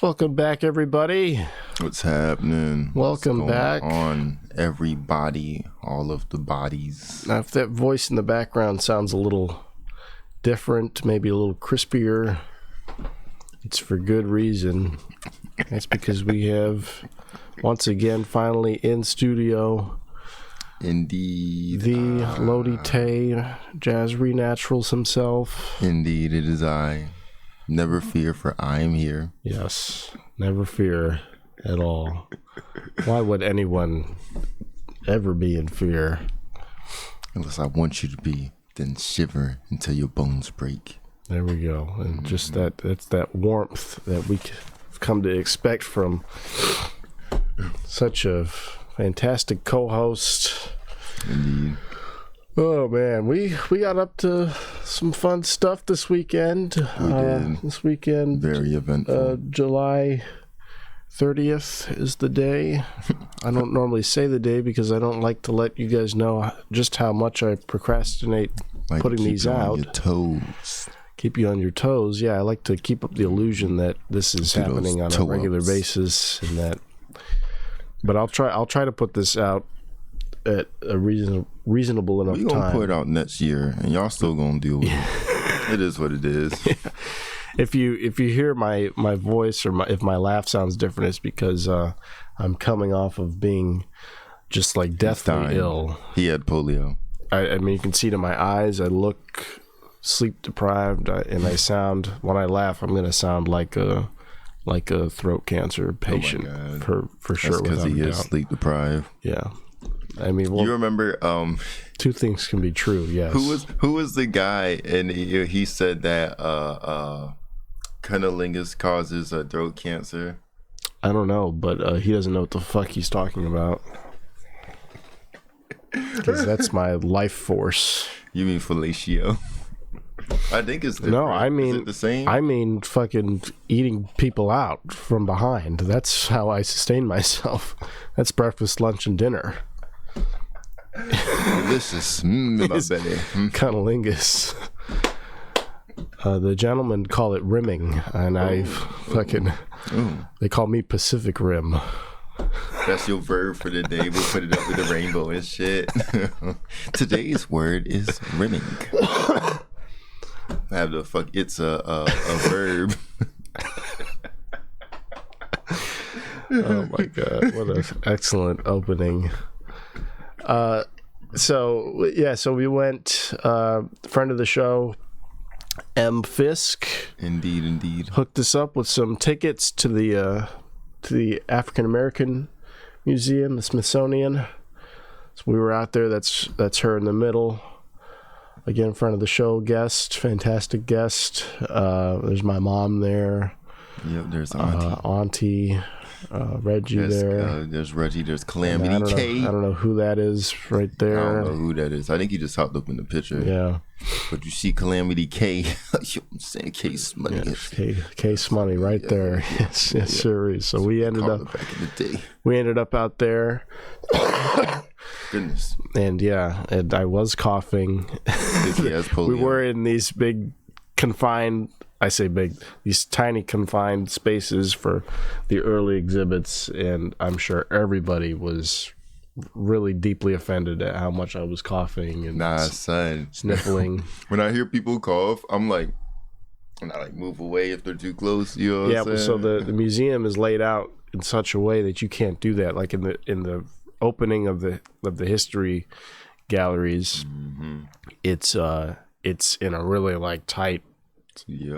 Welcome back, everybody. What's happening? Welcome back. On everybody, all of the bodies. Now, if that voice in the background sounds a little different, maybe a little crispier, it's for good reason. That's because we have, once again, finally in studio, Indeed. the Lodi Tay, Jazz Renaturals himself. Indeed, it is I. Never fear, for I am here. Yes, never fear at all. Why would anyone ever be in fear? Unless I want you to be, then shiver until your bones break. There we go. And just that's that warmth that we've come to expect from such a fantastic co-host. Indeed. Oh man, we got up to some fun stuff this weekend. We did. This weekend, Very eventful. July 30th is the day. I don't normally say the day because I don't like to let you guys know just how much I procrastinate Like putting these out. On your toes. Keep you on your toes. Yeah, I like to keep up the illusion that this is happening on a regular basis, and that. But I'll try to put this out at a reasonable enough time. We're gonna put it out next year, and y'all still gonna deal with it. It is what it is. Yeah. If you hear my voice or if my laugh sounds different, it's because I'm coming off of being just like deathly ill. He had polio. I mean, you can see to my eyes. I look sleep deprived, and I sound, when I laugh, I'm gonna sound like a throat cancer patient for sure. That's because he is sleep deprived. Yeah. I mean, well, you remember two things can be true. Yes. Who was the guy, and he said that cunnilingus causes throat cancer? I don't know, but he doesn't know what the fuck he's talking about, because that's my life force. You mean fellatio? I think it's different. No, I mean, is it the same? I mean fucking eating people out from behind. That's how I sustain myself. That's breakfast, lunch, and dinner. Delicious. In my belly. Cunnilingus. The gentlemen call it rimming, and I fucking... They call me Pacific Rim. That's your verb for the day. We'll put it up with the rainbow and shit. Today's word is rimming. I have the fuck. It's a verb. Oh my god! What an excellent opening. So we went. Friend of the show, M. Fisk. Indeed. Hooked us up with some tickets to the African American Museum, the Smithsonian. So we were out there. That's her in the middle. Again, friend of the show, guest, fantastic guest. There's my mom there. Yep, there's Auntie. Auntie, Reggie there. There's Reggie. There's Calamity K. I don't know who that is right there. I don't know who that is. I think he just hopped up in the picture. Yeah. But you see Calamity K. I'm saying Case Money. Yes, Case Money right there. Yes, sir. So we ended up back in the day. We ended up out there. Goodness. And I was coughing. We were in these big confined, I say big, these tiny confined spaces for the early exhibits, and I'm sure everybody was really deeply offended at how much I was coughing and sniffling. When I hear people cough, I'm like, and I move away if they're too close. You know what I'm saying? So the museum is laid out in such a way that you can't do that. Like in the opening of the history galleries, it's in a really tight,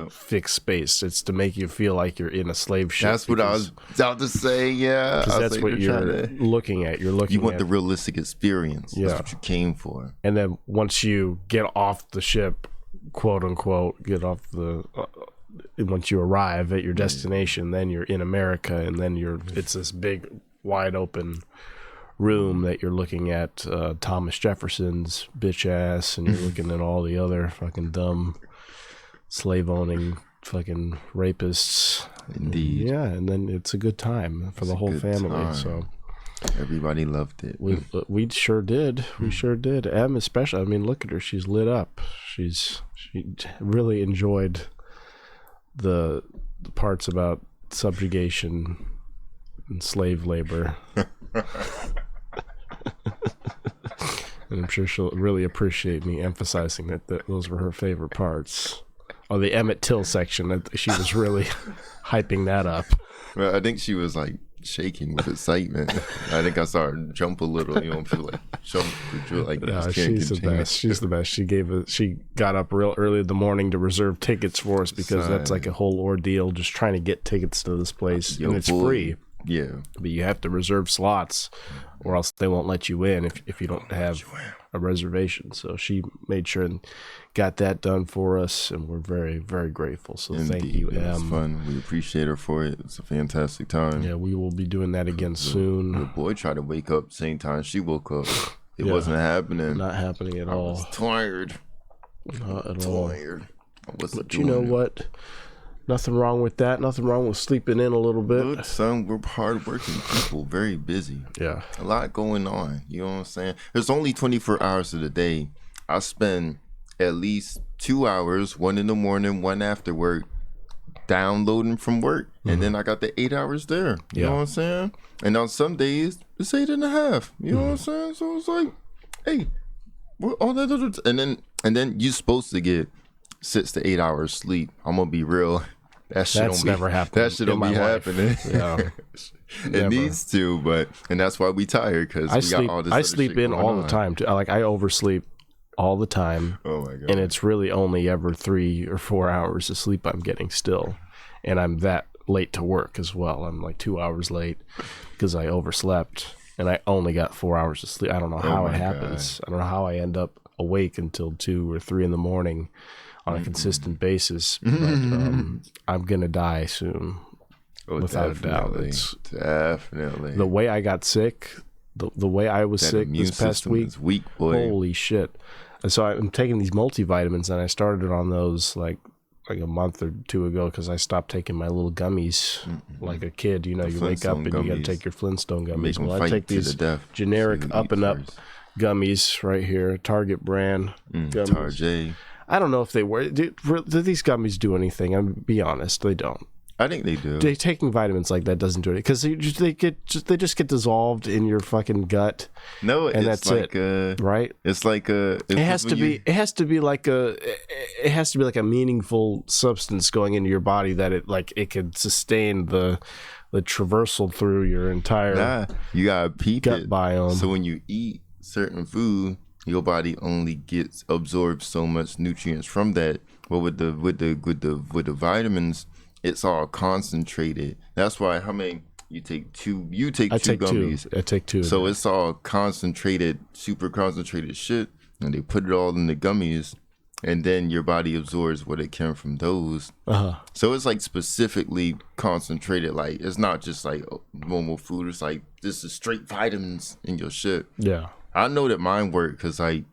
fixed space. It's to make you feel like you're in a slave ship. That's what I was about to say. Yeah, because that's what you're looking at. You want the realistic experience. Yeah. That's what you came for. And then once you get off the ship, quote unquote, once you arrive at your destination, then you're in America, and then it's this big, wide open room that you're looking at Thomas Jefferson's bitch ass, and you're looking at all the other fucking dumb slave owning fucking rapists. Indeed. Yeah, and then it's a good time for the whole family. Time. So everybody loved it. We sure did. We sure did. Em especially. I mean, look at her. She's lit up. She really enjoyed the parts about subjugation and slave labor. And I'm sure she'll really appreciate me emphasizing that those were her favorite parts. Oh, the Emmett Till section, she was really hyping that up. Well, I think she was like shaking with excitement. I think I saw her jump a little. You don't feel like jump like no, she's the best. She's the best. She got up real early in the morning to reserve tickets for us because that's like a whole ordeal just trying to get tickets to this place. And it's free. Yeah, but you have to reserve slots or else they won't let you in if you don't have a reservation. So she made sure and got that done for us, and we're very, very grateful. So thank you, Em. It was fun. We appreciate her for it. It's a fantastic time. Yeah, we will be doing that again soon. The boy tried to wake up same time she woke up. It wasn't happening. Not happening at all. I was tired. Not at all. Tired. But you know what? Nothing wrong with that. Nothing wrong with sleeping in a little bit. Good, son. We're hardworking people, very busy. Yeah. A lot going on. You know what I'm saying? There's only 24 hours of the day. I spend at least 2 hours, one in the morning, one after work, downloading from work. And then I got the 8 hours there. You know what I'm saying? And on some days, it's 8.5. You know what I'm saying? So it's like, hey, all that other and then you're supposed to get 6 to 8 hours sleep. I'm gonna be real. That's never happened. That shit don't be happening. Yeah, it needs to, and that's why we tired because got all this. I sleep in all the time too. I oversleep all the time. Oh my god! And it's really only ever 3 or 4 hours of sleep I'm getting still, and I'm that late to work as well. I'm like 2 hours late because I overslept, and I only got 4 hours of sleep. I don't know how it happens. I don't know how I end up awake until 2 or 3 in the morning on a consistent basis, but I'm gonna die soon, without a doubt. Definitely. The way I got sick, the way I was sick this past week, weak, boy. Holy shit! And so I'm taking these multivitamins, and I started on those like a month or 2 ago because I stopped taking my little gummies like a kid. You know, you wake up and you got to take your Flintstone gummies. Well, I take these generic Up and Up gummies right here, Target brand gummies. Target. I don't know if they work. Do these gummies do anything? I'm be honest, they don't. I think they do. Taking vitamins like that doesn't do it because they just get dissolved in your fucking gut. No, and it's that's like it, right? It's like it has to be like a meaningful substance going into your body that it could sustain the traversal through your entire you gotta peep gut biome. So when you eat certain food, your body only absorbs so much nutrients from that. But with the vitamins, it's all concentrated. That's why you take two gummies. I take 2. So it's all concentrated, super concentrated shit, and they put it all in the gummies, and then your body absorbs what it can from those. So it's like specifically concentrated. Like it's not just like normal food. It's like this is straight vitamins in your shit. Yeah. I know that mine work because when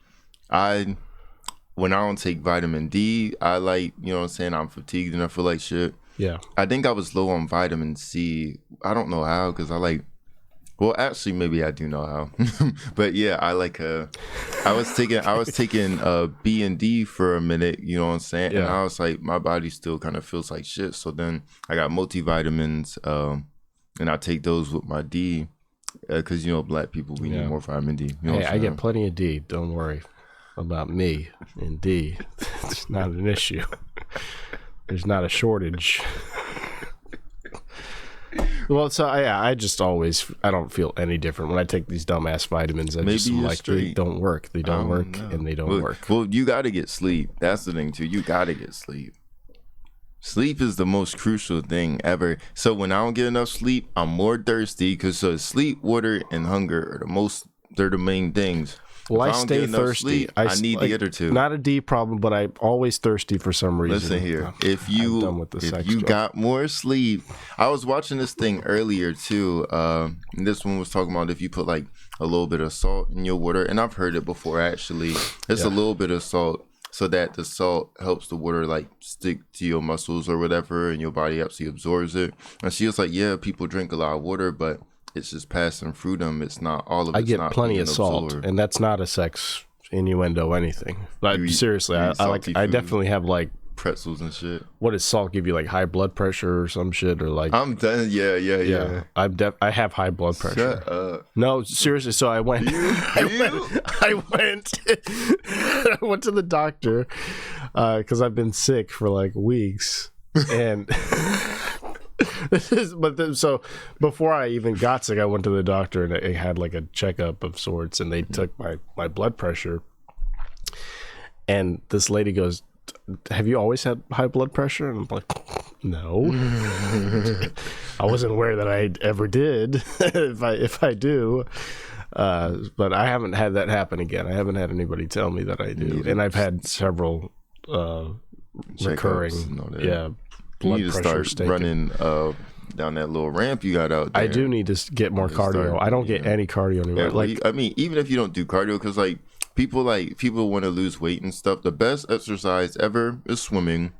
I don't take vitamin D, you know what I'm saying, I'm fatigued and I feel like shit. Yeah. I think I was low on vitamin C. I don't know how because actually maybe I do know how. But yeah, I was taking B and D for a minute, you know what I'm saying? Yeah. And I was like, my body still kind of feels like shit. So then I got multivitamins and I take those with my D. Because black people, we need more vitamin D. You know I get plenty of D. Don't worry about me and D. It's not an issue. There's not a shortage. Well, so I don't feel any different when I take these dumbass vitamins. They don't work. They don't work, and they don't work. Well, you got to get sleep. That's the thing too. You got to get sleep. Sleep is the most crucial thing ever. So when I don't get enough sleep, I'm more thirsty because sleep, water, and hunger are they're the main things. Well, I stay thirsty. Sleep, I need the other two. Not a D problem, but I'm always thirsty for some reason. Listen here. If you got more sleep, I was watching this thing earlier too. And this one was talking about if you put like a little bit of salt in your water, and I've heard it before actually. It's a little bit of salt. So that the salt helps the water like stick to your muscles or whatever, and your body actually absorbs it. And she was like, "Yeah, people drink a lot of water, but it's just passing through them. It's not all of it. I get plenty of salt, and that's not a sex innuendo anything. But seriously, I definitely have like pretzels and shit. What does salt give you? Like high blood pressure or some shit, or like? I'm done. Yeah. I have high blood pressure. Shut up. No, seriously. So I went. I went to the doctor because I've been sick for like weeks, and so before I even got sick, I went to the doctor and I had like a checkup of sorts, and they took my blood pressure. And this lady goes, "Have you always had high blood pressure?" And I'm like, "No." I wasn't aware that I ever did. if I do, but I haven't had that happen again. I haven't had anybody tell me that I do, and I've had several recurring, blood you need to pressure start running down that little ramp you got out there. I do need to get more cardio. I don't get any cardio anymore. Yeah, like, I mean, even if you don't do cardio, because like people want to lose weight and stuff. The best exercise ever is swimming,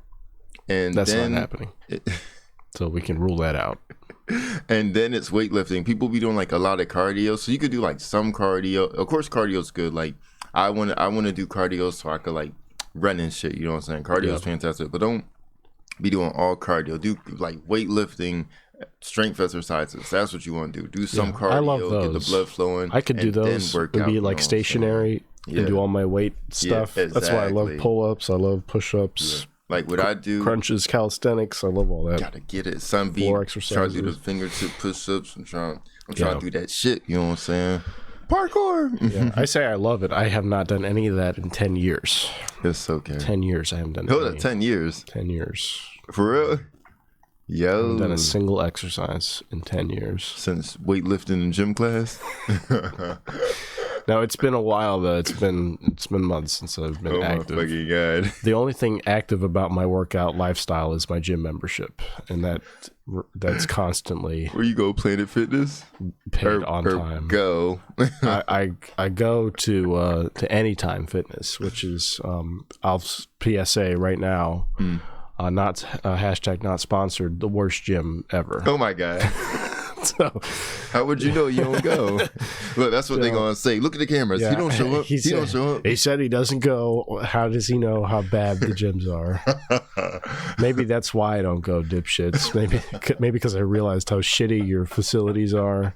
and that's not happening. So we can rule that out. And then it's weightlifting. People be doing like a lot of cardio, so you could do like some cardio. Of course, cardio is good. Like I want to do cardio so I could like run and shit. You know what I'm saying? Cardio is fantastic, but don't be doing all cardio. Do like weightlifting, strength exercises. That's what you want to do. Do some cardio. I love those. Get the blood flowing. I could do those and be like stationary and do all my weight stuff. Yeah, exactly. That's why I love pull-ups. I love push-ups. Yeah. Like what I do, crunches, calisthenics. I love all that. Gotta get it. Some be trying to do the fingertip push-ups. I'm trying to do that shit. You know what I'm saying? Parkour. Yeah, I say I love it. I have not done any of that in 10 years. It's okay. 10 years I haven't done. Hold up, 10 years. 10 years. For real? Yo. I haven't done a single exercise in 10 years. Since weightlifting in gym class? No, it's been a while though. It's been months since I've been active. Oh my fucking god! The only thing active about my workout lifestyle is my gym membership, and that's constantly. Where you go, Planet Fitness? Paid on time. Go. I go to Anytime Fitness, which is I'll PSA right now. Not hashtag not sponsored. The worst gym ever. Oh my god. So, how would you know you don't go? Look, that's what they're gonna say. Look at the cameras. Yeah, he don't show up. He don't show up. He said he doesn't go. How does he know how bad the gyms are? Maybe that's why I don't go, dipshits. Maybe because I realized how shitty your facilities are,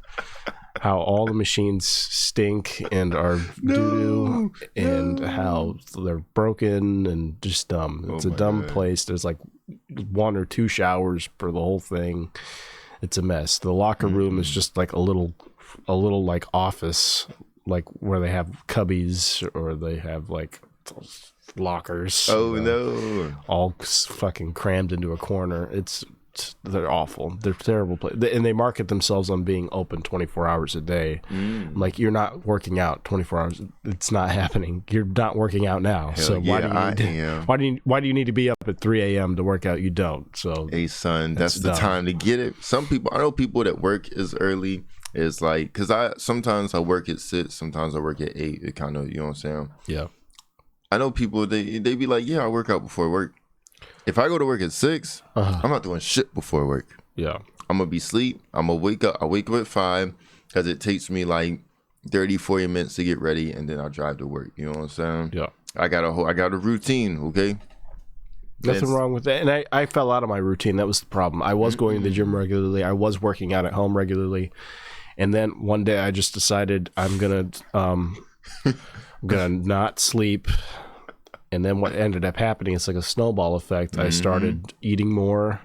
how all the machines stink and are doo-doo, and how they're broken and just dumb. It's a dumb place. There's like 1 or 2 showers per the whole thing. It's a mess. The locker room is just like a little like office, like where they have cubbies or they have like lockers. Oh no! All fucking crammed into a corner. They're awful. They're terrible and they market themselves on being open 24 hours a day. Like, you're not working out 24 hours. It's not happening. You're not working out now. Hell so why do you need to be up at 3 a.m. to work out? You don't. So hey son, that's the time to get it. I know people that work as early as like, because sometimes I work at 6, sometimes I work at 8. It kind of, you know what I'm saying? Yeah. I know people, they be like, yeah, I work out before work. If I go to work at 6, I'm not doing shit before work. Yeah. I'm going to be asleep. I'm going to wake up. I wake up at 5 because it takes me like 30, 40 minutes to get ready, and then I'll drive to work. You know what I'm saying? Yeah. I got a routine, okay? Nothing wrong with that. And I fell out of my routine. That was the problem. I was going to the gym regularly. I was working out at home regularly. And then one day I just decided I'm going to not sleep. And then what ended up happening, it's like a snowball effect. I started eating more.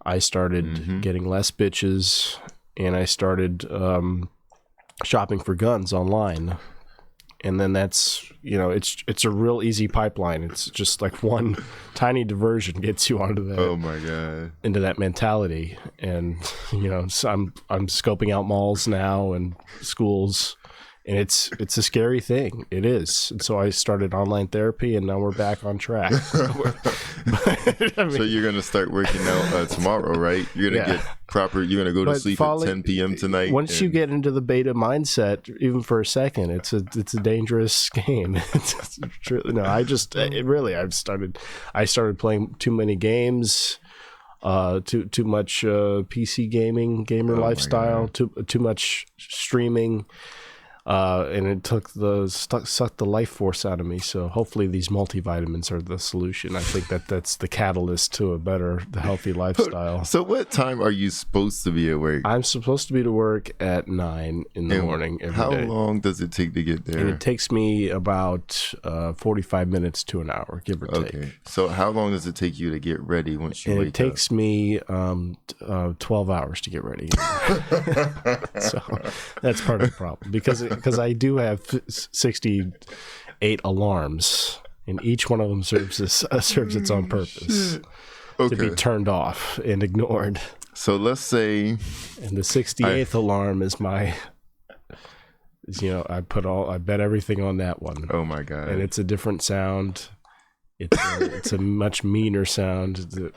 I started getting less bitches. And I started shopping for guns online. And then that's, it's a real easy pipeline. It's just like one tiny diversion gets you onto that. Oh my God. Into that mentality. And, so I'm scoping out malls now and schools. And it's a scary thing. It is. And so I started online therapy, and now we're back on track. So you're going to start working out tomorrow, right? You're going to get proper. You're going to go to sleep at 10 p.m. tonight. Once you get into the beta mindset, even for a second, it's a dangerous game. I started playing too many games. Too much PC gamer lifestyle. Too much streaming. And it sucked the life force out of me. So hopefully these multivitamins are the solution. I think that's the catalyst to the healthy lifestyle. So what time are you supposed to be at work? I'm supposed to be to work at 9 in the morning every day. How long does it take to get there? And it takes me about 45 minutes to an hour, give or take. Okay. So how long does it take you to get ready once you wake up? It takes me 12 hours to get ready. So that's part of the problem because I do have 68 alarms, and each one of them serves its own purpose to be turned off and ignored. So let's say, and the 68th alarm is my. I bet everything on that one. Oh my god! And it's a different sound. It's a much meaner sound.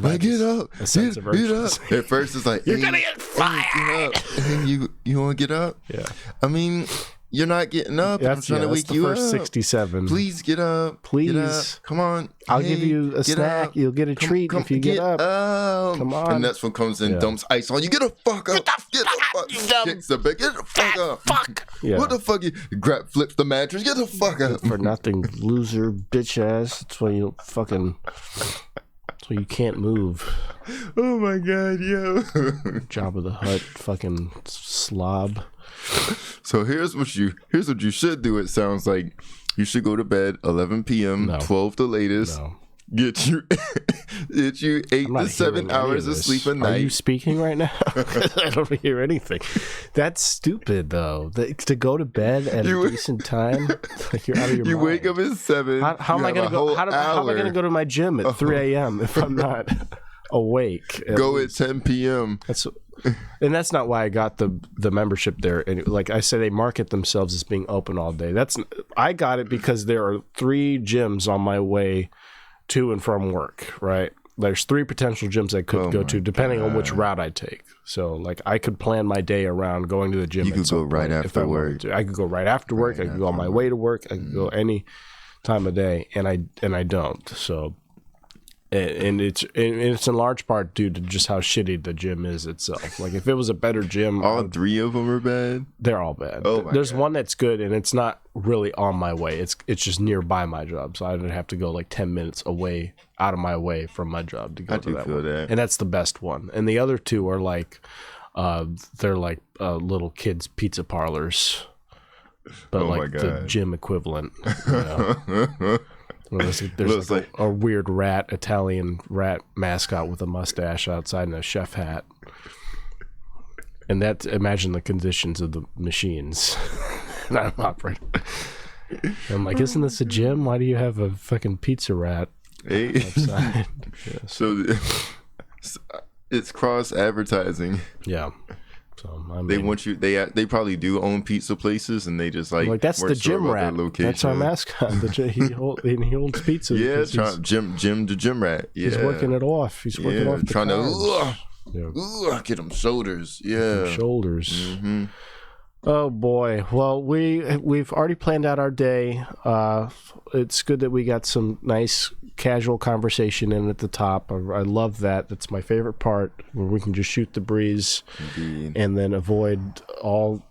I get up. A sense of urgency. At first, it's like you're gonna get fired. You want to get up? Yeah. I mean, you're not getting up. I'm trying to wake you up. First 67. Please get up. Please. Get up. Come on. I'll give you a snack. Up. You'll get a treat if you get up. Come on. And that's when comes in, dumps ice on you. Get the fuck up. Get the fuck up. Kicks the bed. Get the fuck up. Fuck. Yeah. What the fuck? You flips the mattress. Get the fuck up. For nothing, loser, bitch ass. That's why you fucking. So you can't move. Oh my god, yo. Job of the Hutt, fucking slob. So here's what you should do. It sounds like you should go to bed 11 p.m. 12 the latest. No. Get you 8 to 7 hours of sleep a night. Are you speaking right now? I don't hear anything. That's stupid though. To go to bed at a decent time, like you're out of your mind. You wake up at 7. How am I going to go? How am I going to go to my gym at 3 a.m. if I'm not awake? Go at 10 p.m. And that's not why I got the membership there. And like I say, they market themselves as being open all day. I got it because there are 3 gyms on my way to and from work, right? There's 3 potential gyms I could go to depending on which route I take. So like I could plan my day around going to the gym. You could go right after work. I could go right after work. I could go on my way to work. I could go any time of day, and I don't. So and it's in large part due to just how shitty the gym is itself. Like if it was a better gym, all 3 of them are bad. They're all bad. There's one that's good, and it's not really on my way. It's just nearby my job, so I would have to go like 10 minutes away out of my way from my job to go to that one. And that's the best one. And the other 2 are like they're like little kids pizza parlors, but like the gym equivalent. You know? There's like a weird Italian rat mascot with a mustache outside and a chef hat. And imagine the conditions of the machines that I'm operating. I'm like, isn't this a gym? Why do you have a fucking pizza rat outside? Yeah. So it's cross advertising. Yeah. So they want you. They probably do own pizza places, and they just like that's the gym rat. That's our mascot. He holds pizzas. Yeah, gym to gym rat. Yeah, he's working it off. He's working off the trying to get them shoulders. Yeah, shoulders. Mm-hmm. Oh boy. Well, we've already planned out our day. It's good that we got some nice casual conversation in at the top. I love that. That's my favorite part, where we can just shoot the breeze. Indeed. And then avoid all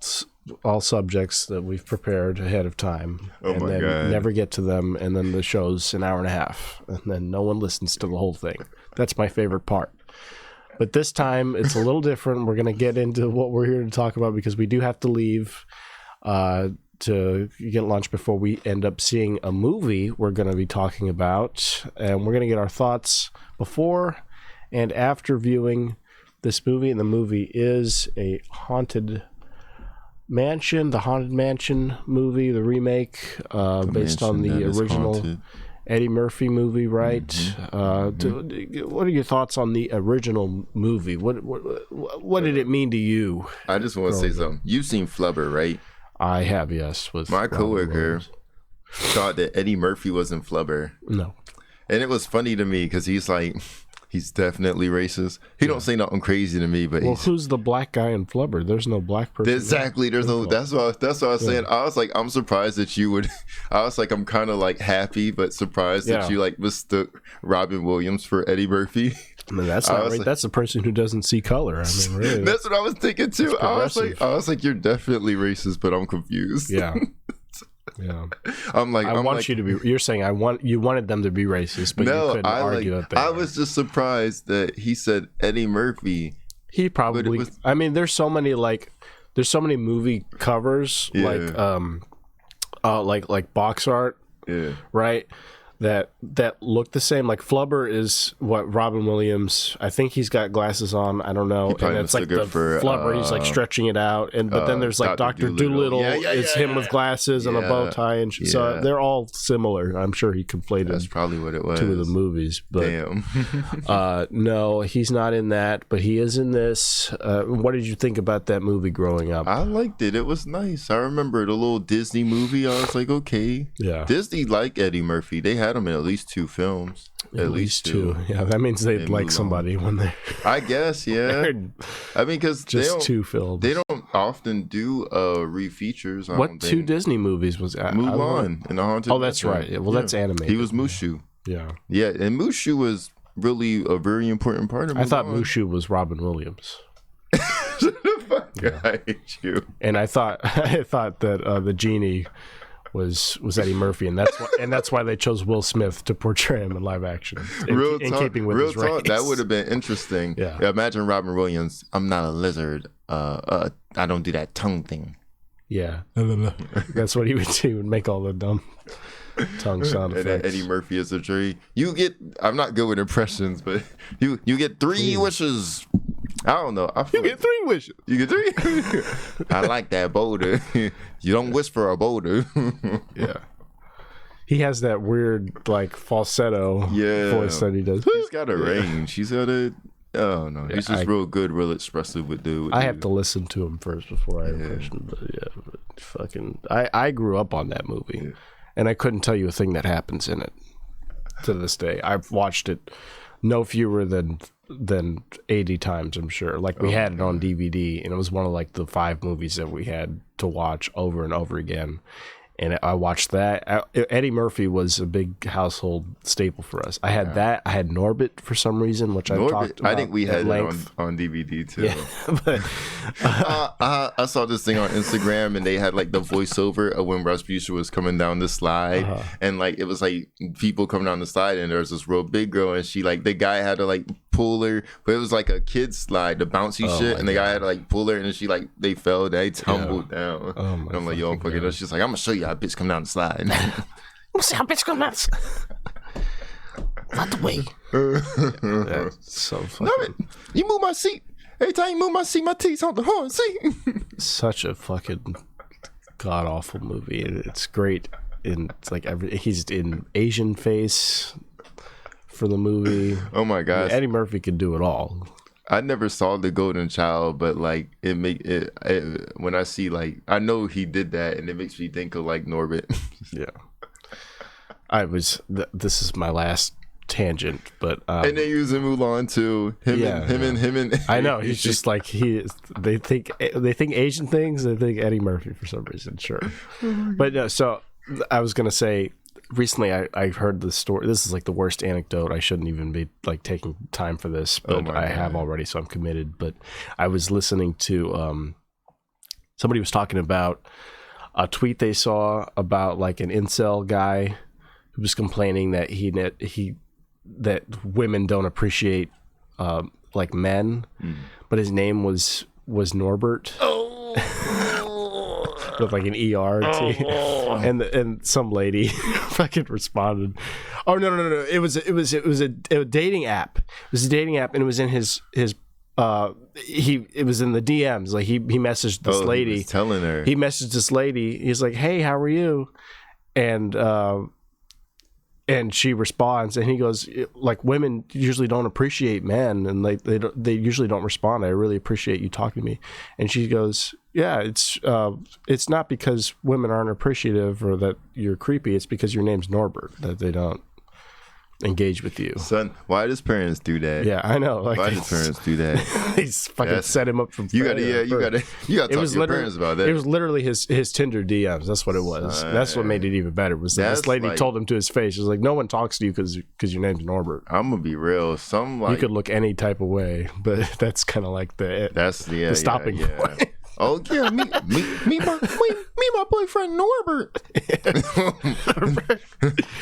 subjects that we've prepared ahead of time. And then never get to them, and then the show's an hour and a half, and then no one listens to the whole thing. That's my favorite part. But this time, it's a little different. We're going to get into what we're here to talk about, because we do have to leave to get lunch before we end up seeing a movie we're going to be talking about. And we're going to get our thoughts before and after viewing this movie. And the movie is a Haunted Mansion, the Haunted Mansion movie, the remake based on the original Eddie Murphy movie, right? Mm-hmm. What are your thoughts on the original movie? What did it mean to you? I just want to say something. You've seen Flubber, right? I have, yes. With my coworker thought that Eddie Murphy was in Flubber. No. And it was funny to me because he's like, He's definitely racist. He don't say nothing crazy to me, but who's the black guy in Flubber? There's no black person. Exactly. There's no. That's what I was saying. I was like, I'm surprised that you would. I was like, I'm kind of like happy, but surprised that you like mistook Robin Williams for Eddie Murphy. I mean, that's not right. Like, that's a person who doesn't see color. I mean, really, that's what I was thinking too. I was like, you're definitely racist, but I'm confused. Yeah. Yeah, I'm like, I want you to be. You're saying you wanted them to be racist, but you couldn't argue that they I was just surprised that he said Eddie Murphy. He probably. I mean, there's so many movie covers like box art, right? That look the same. Like Flubber is what Robin Williams. I think he's got glasses on. I don't know. And it's like the Flubber. He's like stretching it out. But then there's like Dr. Dolittle. It's him with glasses and a bow tie and so they're all similar. I'm sure he conflated. That's probably what it was. Two of the movies. But damn. no, he's not in that. But he is in this. What did you think about that movie growing up? I liked it. It was nice. I remember the little Disney movie. I was like, okay. Yeah. Disney liked Eddie Murphy. They had him in at least 2 films. At least two. Yeah, that means they'd like somebody when they. I guess, yeah. I mean, because just 2 films. They don't often do refeatures. What 2 Disney movies was that? Mulan and the Haunted. Oh, that's right. Yeah, well, that's animated. He was Mushu. Yeah. Yeah, and Mushu was really a very important part of Mulan. I thought Mushu was Robin Williams. I hate you. And I thought that the genie was Eddie Murphy, and that's why they chose Will Smith to portray him in live action. In keeping with his race. That would have been interesting. Yeah. Imagine Robin Williams. I'm not a lizard. I don't do that tongue thing. Yeah. That's what he would do. He would make all the dumb tongue sound effects. And Eddie Murphy is a tree. You get. I'm not good with impressions, but you get 3 wishes. I don't know. You get 3 wishes. You get 3. I like that boulder. You don't wish for a boulder. Yeah. He has that weird like falsetto voice that he does. He's got a range. He's got a. Oh no, he's just real good, real expressive with dude. I have to listen to him first before I impression. But fucking. I grew up on that movie, and I couldn't tell you a thing that happens in it. To this day, I've watched it no fewer than 80 times, I'm sure. Like we had it on DVD, and it was one of like the 5 movies that we had to watch over and over again. And I watched that. Eddie Murphy was a big household staple for us. I had that. I had Norbit for some reason, which I talked about. I think we had it on DVD too. Yeah, but I saw this thing on Instagram, and they had like the voiceover of when Rasputia was coming down the slide, and like it was like people coming down the slide, and there was this real big girl, and she like the guy had to like pull her, but it was like a kid's slide, the bouncy shit, and the guy had to like pull her, and she like they fell, they tumbled down. And I'm like, yo, I'm fucking. She's like, I'm gonna show you how bitch come down the slide. I'm gonna see how bitch come down the slide. Not the way. That's so funny. You move my seat. Every time you move my seat, my teeth's on the horn. See. Such a fucking god awful movie. It's great. It's like he's in Asian face for the movie. Oh my gosh. I mean, Eddie Murphy could do it all. I never saw The Golden Child, but like it when I see like I know he did that, and it makes me think of like Norbit. Yeah. This is my last tangent, but and they use Mulan too. Him and I know he's just like they think Asian things. They think Eddie Murphy for some reason. Sure, but no. So I was gonna say. Recently, I heard the story. This is like the worst anecdote. I shouldn't even be like taking time for this, but I have already, so I'm committed. But I was listening to somebody was talking about a tweet they saw about like an incel guy who was complaining that that women don't appreciate like men, but his name was Norbert. With like an ERT, and some lady fucking responded. Oh no! It was a dating app. It was a dating app, and it was in his it was in the DMs. Like he messaged this lady, he was telling her. He messaged this lady. He's like, "Hey, how are you?" And she responds, and he goes, like, women usually don't appreciate men, and like they usually don't respond. I really appreciate you talking to me. And she goes, yeah, it's not because women aren't appreciative or that you're creepy. It's because your name's Norbert that they don't engage with you. Son, why does parents do that? Yeah, I know. Like, why does parents do that? He's fucking set him up from you gotta talk to your parents about that. It was literally his Tinder DMs. That's what it was. That's what made it even better. Was that this lady told him to his face, she's like, no one talks to you because your name's Norbert. I'm gonna be real. You could look any type of way, but that's kind of like the stopping point. Oh yeah, me my boyfriend Norbert.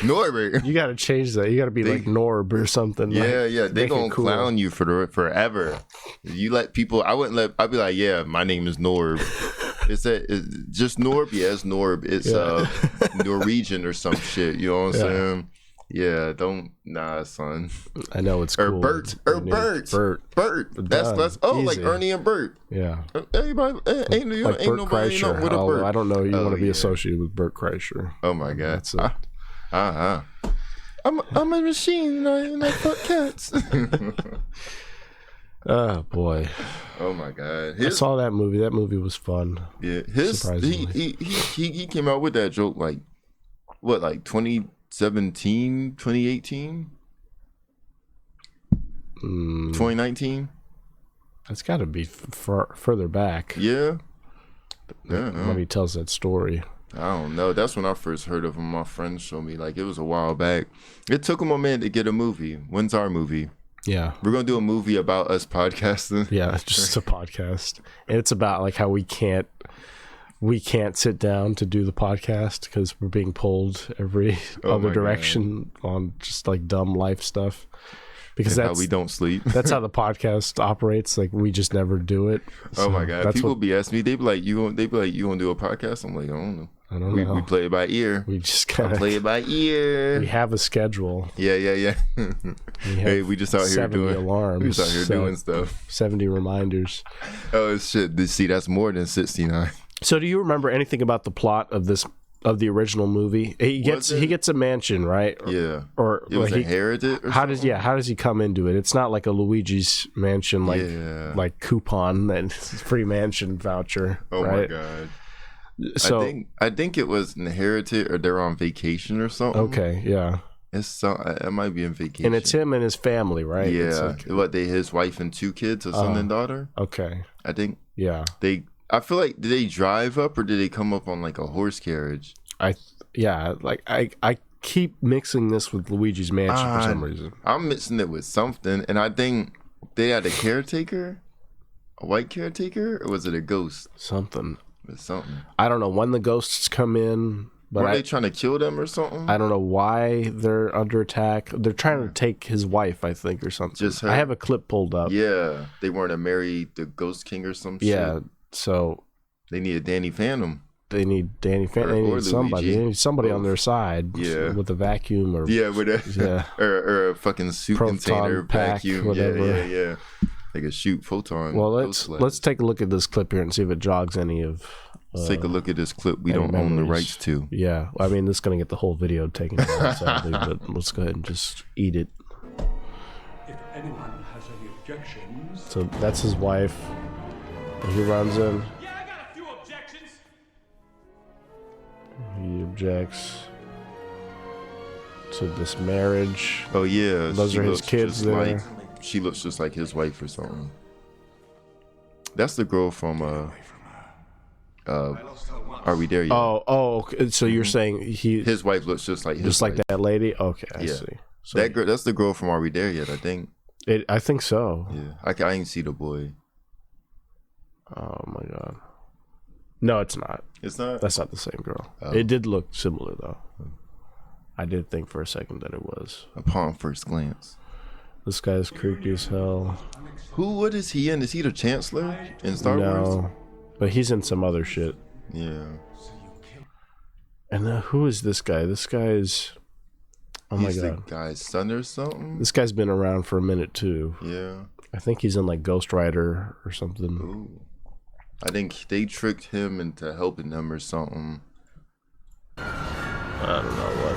Norbert. You got to change that. You got to be like Norb or something. Yeah. They gonna clown you forever. You let people. I'd be like, yeah, my name is Norb. It's just Norb. Yeah, it's Norb. It's Norwegian or some shit. You know what I'm saying? Yeah, son. I know it's cool. Bert. That's easy. Like Ernie and Bert. Yeah. Everybody ain't nobody know what a Bert. I don't know. You want to be associated with Bert Kreischer. Oh my God. That's it. I'm a machine and I fuck cats. Oh boy. Oh my God. I saw that movie. That movie was fun. Yeah. He came out with that joke like 2017, 2018, 2019. That's got to be further back. Yeah. When he tells that story. I don't know. That's when I first heard of him. My friends showed me. Like, it was a while back. It took him a minute to get a movie. When's our movie? Yeah. We're going to do a movie about us podcasting. Yeah, it's just a podcast. And it's about like how we can't sit down to do the podcast because we're being pulled every other direction on just like dumb life stuff. Because that's how we don't sleep. That's how the podcast operates. Like, we just never do it. So oh my God! People be asking me. They be like, "You gonna do a podcast?" I'm like, I don't know. We play it by ear. We just kind of play it by ear. We have a schedule. Yeah. Hey, we just out here doing alarms. We just out here doing stuff. 70 reminders. Oh shit! See, that's more than 69. So, do you remember anything about the plot of the original movie? He gets a mansion, right? Yeah. Or it was inherited. Or how does he come into it? It's not like a Luigi's Mansion, like coupon and free mansion voucher. Oh right? My God. So I think it was inherited, or they're on vacation or something. Okay, yeah. It might be in vacation, and it's him and his family, right? Yeah. His wife and 2 kids, a son and daughter. Okay. I think. Yeah. I feel like, did they drive up or did they come up on like a horse carriage? I keep mixing this with Luigi's Mansion for some reason. I'm mixing it with something, and I think they had a caretaker, a white caretaker, or was it a ghost? Something. It's something. I don't know when the ghosts come in. But were they trying to kill them or something? I don't know why they're under attack. They're trying to take his wife, I think, or something. Just her? I have a clip pulled up. Yeah, they want to marry the Ghost King or some shit. Yeah, so they need a Danny Phantom. They need Danny Phantom. They need somebody. They need somebody on their side. Yeah, with a vacuum or or a fucking soup proton container pack, vacuum. Whatever. Yeah. They can shoot photon. Well, let's take a look at this clip here and see if it jogs any of. Let's take a look at this clip we don't own the rights to. Yeah, I mean, this is going to get the whole video taken down, sadly, but let's go ahead and just eat it. If anyone has any objections... So that's his wife. He runs in. Yeah, I got a few objections. He objects to this marriage. Oh, yeah. Those are his kids there. She looks just like his wife or something. That's the girl from... Are We There Yet? Oh, so you're saying his wife looks just like his wife. That lady? Okay, I see. So that girl, that's the girl from Are We There Yet? I think. I think so. Yeah, I didn't see the boy. Oh my God. No, it's not. It's not. That's not the same girl. Oh. It did look similar though. I did think for a second that it was. Upon first glance. This guy's creepy as hell. What is he in? Is he the Chancellor in Star Wars? No, but he's in some other shit. Yeah. And who is this guy? This guy is... Oh my God. He's the guy's son or something? This guy's been around for a minute too. Yeah. I think he's in like Ghost Rider or something. Ooh. I think they tricked him into helping them or something. I don't know what.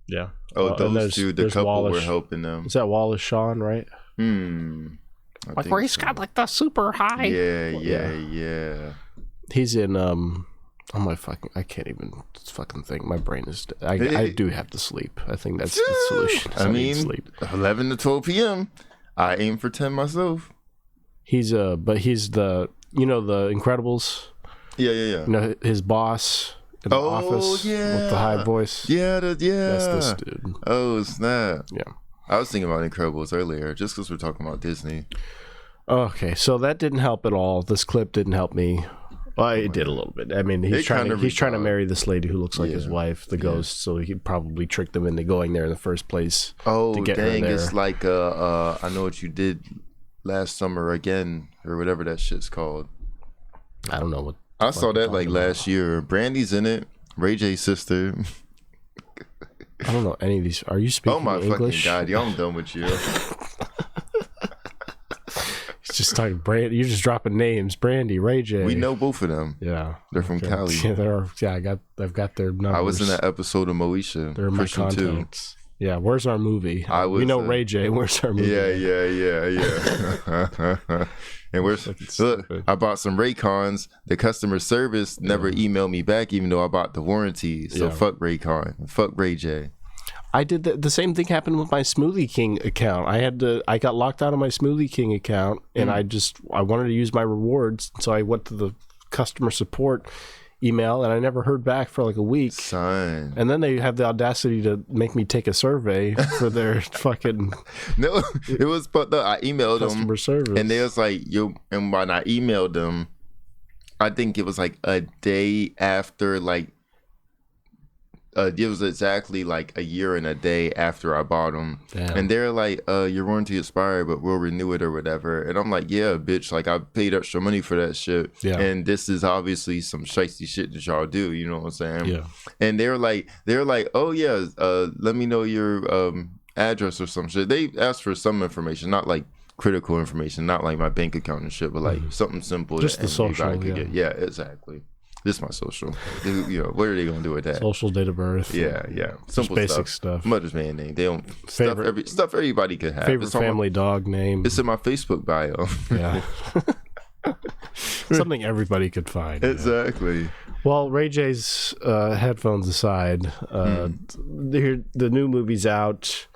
Yeah. Oh, those two, the couple Wallace, were helping them. Is that Wallace Shawn, right? Like where he's got like the super high. Yeah. He's in I can't even fucking think. My brain is I do have to sleep. I think that's the solution. I mean, sleep. 11 to 12 p.m. I aim for 10 myself. He's the the Incredibles. Yeah. You know his boss in the office with the high voice. Yeah. That's this dude. Oh snap. Yeah. I was thinking about Incredibles earlier, just because we're talking about Disney. Okay, so that didn't help at all. This clip didn't help me. Well, it did a little bit. I mean, he's trying to marry this lady who looks like his wife, the ghost. So he probably tricked them into going there in the first place. Oh, to get dang! Her there. It's like I Know What You Did Last Summer Again, or whatever that shit's called. I don't know what. I saw that like last year. Brandy's in it. Ray J's sister. I don't know any of these. Are you speaking English? Oh my fucking god! Yo, I'm done with you. He's just talking Brandy. You're just dropping names. Brandy, Ray J. We know both of them. Yeah, they're from Cali. Yeah, I've got their numbers. I was in that episode of Moesha. They're my contacts. Yeah, where's our movie? We know Ray J. Where's our movie? Yeah. And look, I bought some Raycons. The customer service never emailed me back, even though I bought the warranty. So fuck Raycon. Fuck Ray J. I did the same thing happened with my Smoothie King account. I got locked out of my Smoothie King account, and I wanted to use my rewards, so I went to the customer support email, and I never heard back for like a week. Son. And then they have the audacity to make me take a survey for their fucking no. It was but I emailed customer service, and they was like, and when I emailed them, I think it was like a day after, like it was exactly like a year and a day after I bought them. Damn. And they're like, your warranty expired, but we'll renew it or whatever. And I'm like, yeah, bitch, like I paid extra money for that shit. Yeah. And this is obviously some shitey shit that y'all do, you know what I'm saying? Yeah. And they're like, oh yeah, let me know your address or some shit. They asked for some information, not like critical information, not like my bank account and shit, but like something simple. Just the social. Yeah, exactly. This is my social. What are they gonna do with that? Social, date of birth. Yeah. Simple basic stuff. Mother's main name. They don't stuff everybody could have. Favorite family dog name. It's in my Facebook bio. Yeah. Something everybody could find. Exactly. Yeah. Well, Ray J's headphones aside, the new movie's out.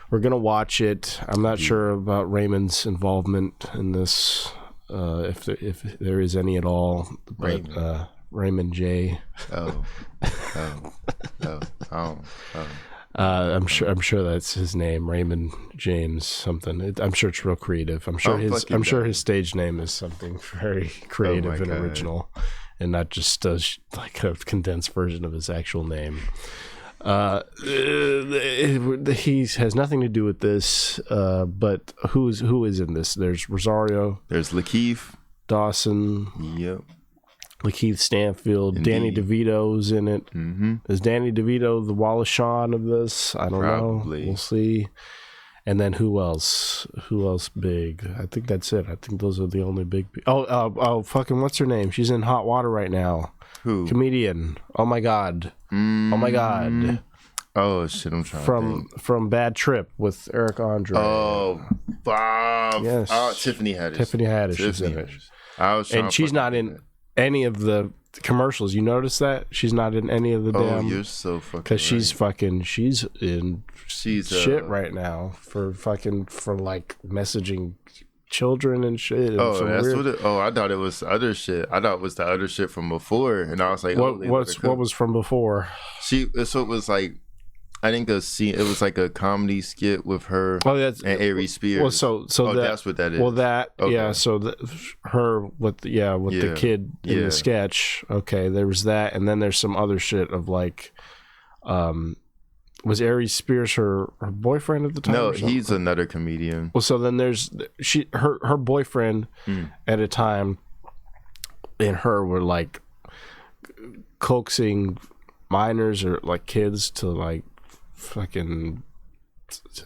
We're gonna watch it. I'm not sure about Raymond's involvement in this, if there is any at all. But Raymond J. I'm sure that's his name, Raymond James something. I'm sure it's real creative. I'm sure his stage name is something very creative and original, and not just like a condensed version of his actual name. He has nothing to do with this, but who is in this? There's Rosario. There's Lakeith Dawson. Yep. Lakeith Stanfield. Indeed. Danny DeVito's in it. Mm-hmm. Is Danny DeVito the Wallace Shawn of this? I don't know. We'll see. And then who else? Who else big? I think that's it. I think those are the only big. Fucking what's her name? She's in hot water right now. Who? Comedian. Oh my god. Oh my god. Oh shit! I'm trying from Bad Trip with Eric Andre. Oh, Bob. Yes. Tiffany Haddish. Tiffany Haddish is in it. And she's not in any of the commercials. You notice that she's not in any of the damn. Oh, you're so fucking. Because she's in shit right now for like messaging children and shit. Oh, that's what it. Oh, I thought it was other shit. I thought it was the other shit from before, and I was like, what was from before? So it was like. I think it was like a comedy skit with her and Aries Spears. Well, so that's what that is. Well, okay. So her with the kid in the sketch. Okay, there was that, and then there's some other shit of like, was Aries Spears her boyfriend at the time? No, he's another comedian. Well, so then there's her boyfriend at a time, and her were like coaxing minors or like kids to like. Fucking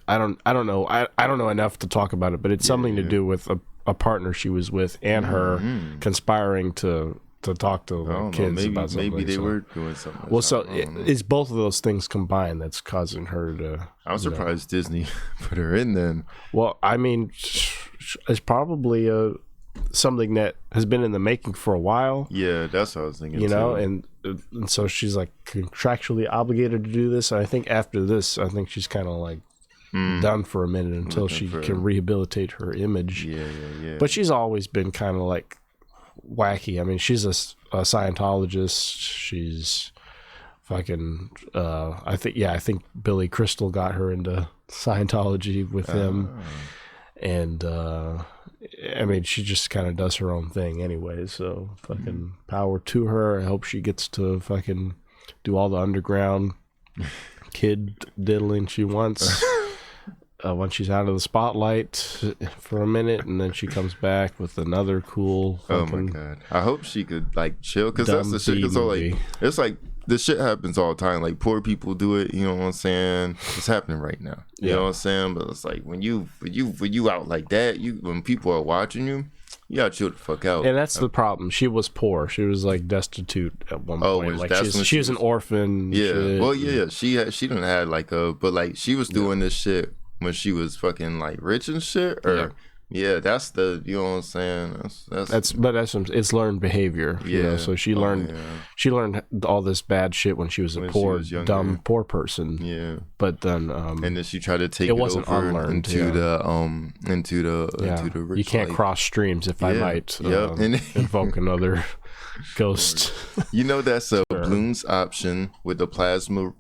I don't know enough to talk about it, but it's something to do with a partner she was with and her conspiring to talk to kids about something. Maybe they were doing something. Well, so it's both of those things combined that's causing her to. I'm surprised Disney put her in then. Well, I mean, is probably something that has been in the making for a while. Yeah, that's what I was thinking. You know, and so she's like contractually obligated to do this. And I think after this, I think she's kind of like done for a minute until she can rehabilitate her image. Yeah. But she's always been kind of like wacky. I mean, she's a Scientologist. She's fucking. I think Billy Crystal got her into Scientology with him, and I mean, she just kind of does her own thing anyway. So fucking power to her. I hope she gets to fucking do all the underground kid diddling she wants. When she's out of the spotlight for a minute, and then she comes back with another cool. Oh my god! I hope she could like chill, because that's the shit. So like, it's like this shit happens all the time. Like poor people do it. You know what I'm saying? It's happening right now. You know what I'm saying? But it's like when you out like that, when people are watching you, you gotta chill the fuck out. And that's the problem. She was poor. She was like destitute at one point. Like she was an orphan. Yeah. Shit. Well, yeah. She didn't have like but like she was doing this shit when she was fucking like rich and shit, or that's the, you know what I'm saying, that's it's learned behavior. You know? So she learned all this bad shit when she was a poor, dumb, poor person. But then and then she tried to take it wasn't over unlearned into the rich. You can't cross streams, if I might invoke another ghost. You know, that's a balloons option with the plasma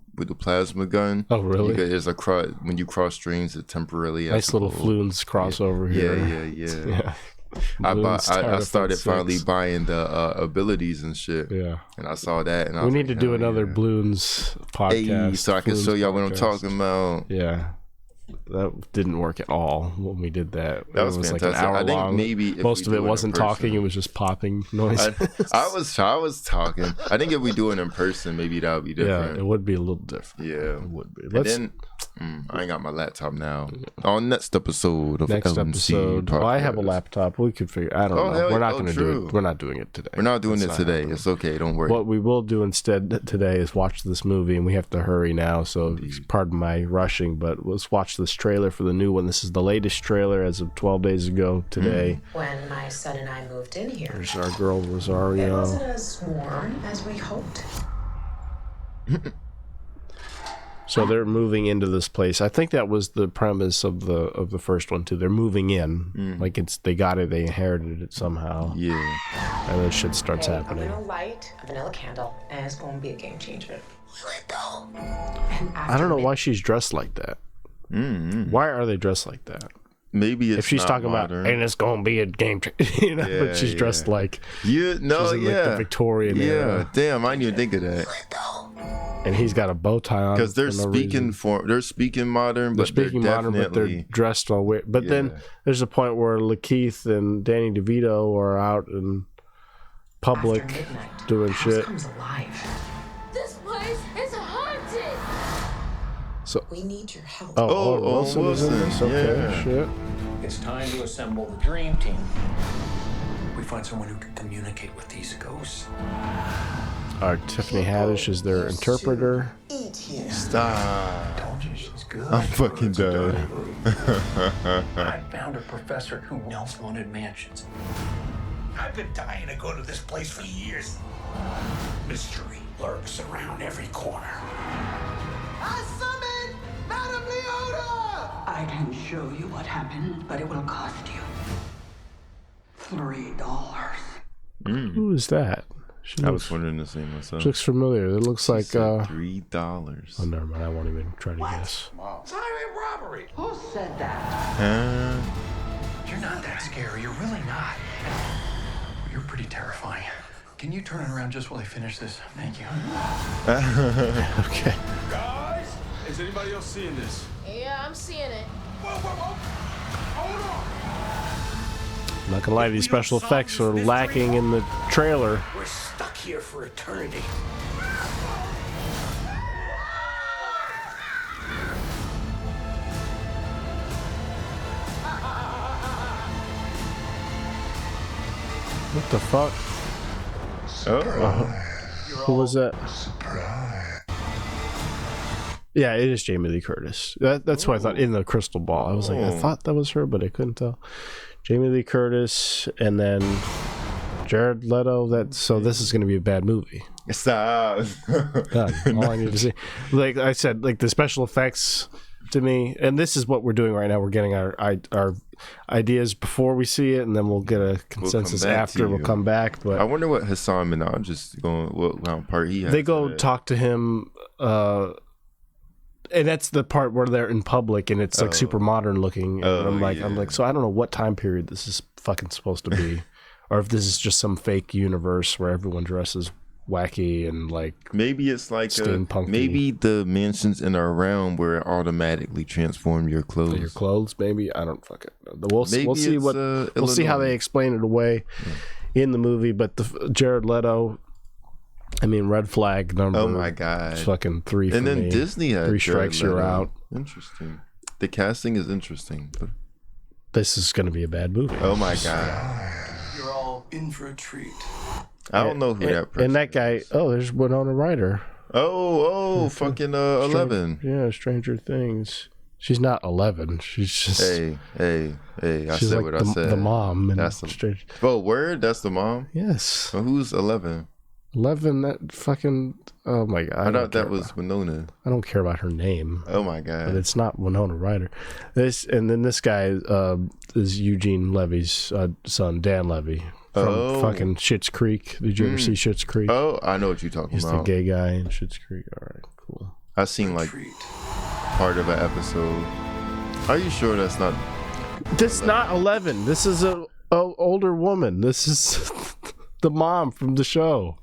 gun. Oh, really? There's when you cross streams, it temporarily. Nice little Floons crossover here. Yeah. I started finally buying the abilities and shit. Yeah. And I saw that, and we need to do another Bloons podcast, so I can show y'all what I'm talking about. Yeah. That didn't work at all when we did that. That was fantastic. Like an hour long. Maybe most of it wasn't talking; it was just popping noises. I was talking. I think if we do it in person, maybe that would be different. Yeah, it would be a little different. Yeah, it would be. I ain't got my laptop now. On next episode of L&C Podcast. I have a laptop. We could figure. I don't know. We're not going to do it. We're not doing it today. We're not doing it today. It's okay. Don't worry. What we will do instead today is watch this movie, and we have to hurry now. So pardon my rushing, but let's watch this trailer for the new one. This is the latest trailer as of 12 days ago today. When my son and I moved in here, there's our girl Rosario. It wasn't as warm as we hoped. So they're moving into this place. I think that was the premise of the first one too. They're moving in, like they got it, they inherited it somehow. Yeah, and then shit starts happening. I'm gonna light a vanilla candle, and it's gonna be a game changer. I don't know why she's dressed like that. Why are they dressed like that? Maybe it's if she's not talking modern. about, and it's gonna be a game changer, but she's dressed like she's in like the Victorian era. Damn, I didn't even think of that. And he's got a bow tie on because they're speaking modern, but they're dressed all weird. But then there's a point where Lakeith and Danny DeVito are out in public doing shit. Comes alive. This place is haunted. So we need your help. Wilson is in this. Okay, shit. It's time to assemble the dream team. We find someone who can communicate with these ghosts. Tiffany Haddish is their interpreter. Stop. Told you she's good. I'm fucking dead. I found a professor who knows haunted mansions. I've been dying to go to this place for years. Mystery lurks around every corner. I summoned Madame Leota! I can show you what happened, but it will cost you $3. Who is that? I was wondering the same myself. She looks familiar. It looks like $3. Oh, never mind. I won't even try to guess. It's highway robbery. Who said that? You're not that scary. You're really not. You're pretty terrifying. Can you turn it around just while I finish this? Thank you. Okay. Guys, is anybody else seeing this? Yeah, I'm seeing it. Whoa. Hold on. I'm not gonna lie, these special effects are lacking in the trailer. We're stuck here for eternity. What the fuck? Who was that? Yeah, it is Jamie Lee Curtis. That's what I thought in the crystal ball. I was like, I thought that was her, but I couldn't tell. Jamie Lee Curtis, and then Jared Leto. So this is going to be a bad movie. Stop. All I need to see. Like I said, like the special effects to me, and this is what we're doing right now. We're getting our ideas before we see it, and then we'll get a consensus after. We'll come back. But I wonder what Hassan Minaj is going. What part he has. They go talk to him. And that's the part where they're in public and it's like super modern looking. And I'm like, so I don't know what time period this is fucking supposed to be, or if this is just some fake universe where everyone dresses wacky and like maybe it's like steampunky. Maybe the mansions in our realm where it automatically transform your clothes. Your clothes, maybe. I don't fucking know. We'll see what we'll see how they explain it away in the movie. But the Jared Leto. I mean, red flag number. Oh my god! Fucking 3 for and then me. Disney had 3 strikes, you're out. Interesting. The casting is interesting. But... This is going to be a bad movie. Oh my god! You're all in for a treat. I don't know who that person and that guy. is. Oh, there's Winona Ryder. Fucking 11. Yeah, Stranger Things. She's not 11. She's just. Hey! I she's said like what I said. The mom. And that's the. Oh, word! That's the mom. Yes. Well, who's 11? 11, that fucking... Oh, my God. I thought that was Winona. I don't care about her name. Oh, my God. But it's not Winona Ryder. And then this guy is Eugene Levy's son, Dan Levy, from fucking Schitt's Creek. Did you ever see Schitt's Creek? Oh, I know what you're talking He's about. the gay guy in Schitt's Creek. All right, cool. I've seen, like, part of an episode. Are you sure that's not... This is not 11. This is a older woman. This is the mom from the show.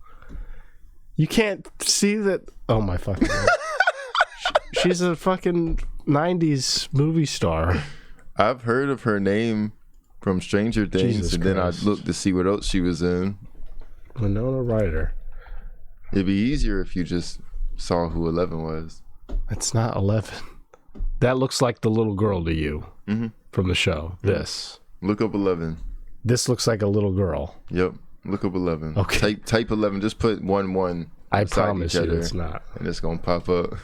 You can't see that. Oh my fucking God. She's a fucking 90s movie star. I've heard of her name from Stranger Things, Jesus and Christ. then I looked to see what else she was in. Winona Ryder. It'd be easier if you just saw who 11 was. That's not 11. That looks like the little girl to you from the show. Mm-hmm. This. Look up 11. This looks like a little girl. Yep. Look up 11. Okay. Type 11. Just put 1-1. I promise you it's not. And it's going to pop up.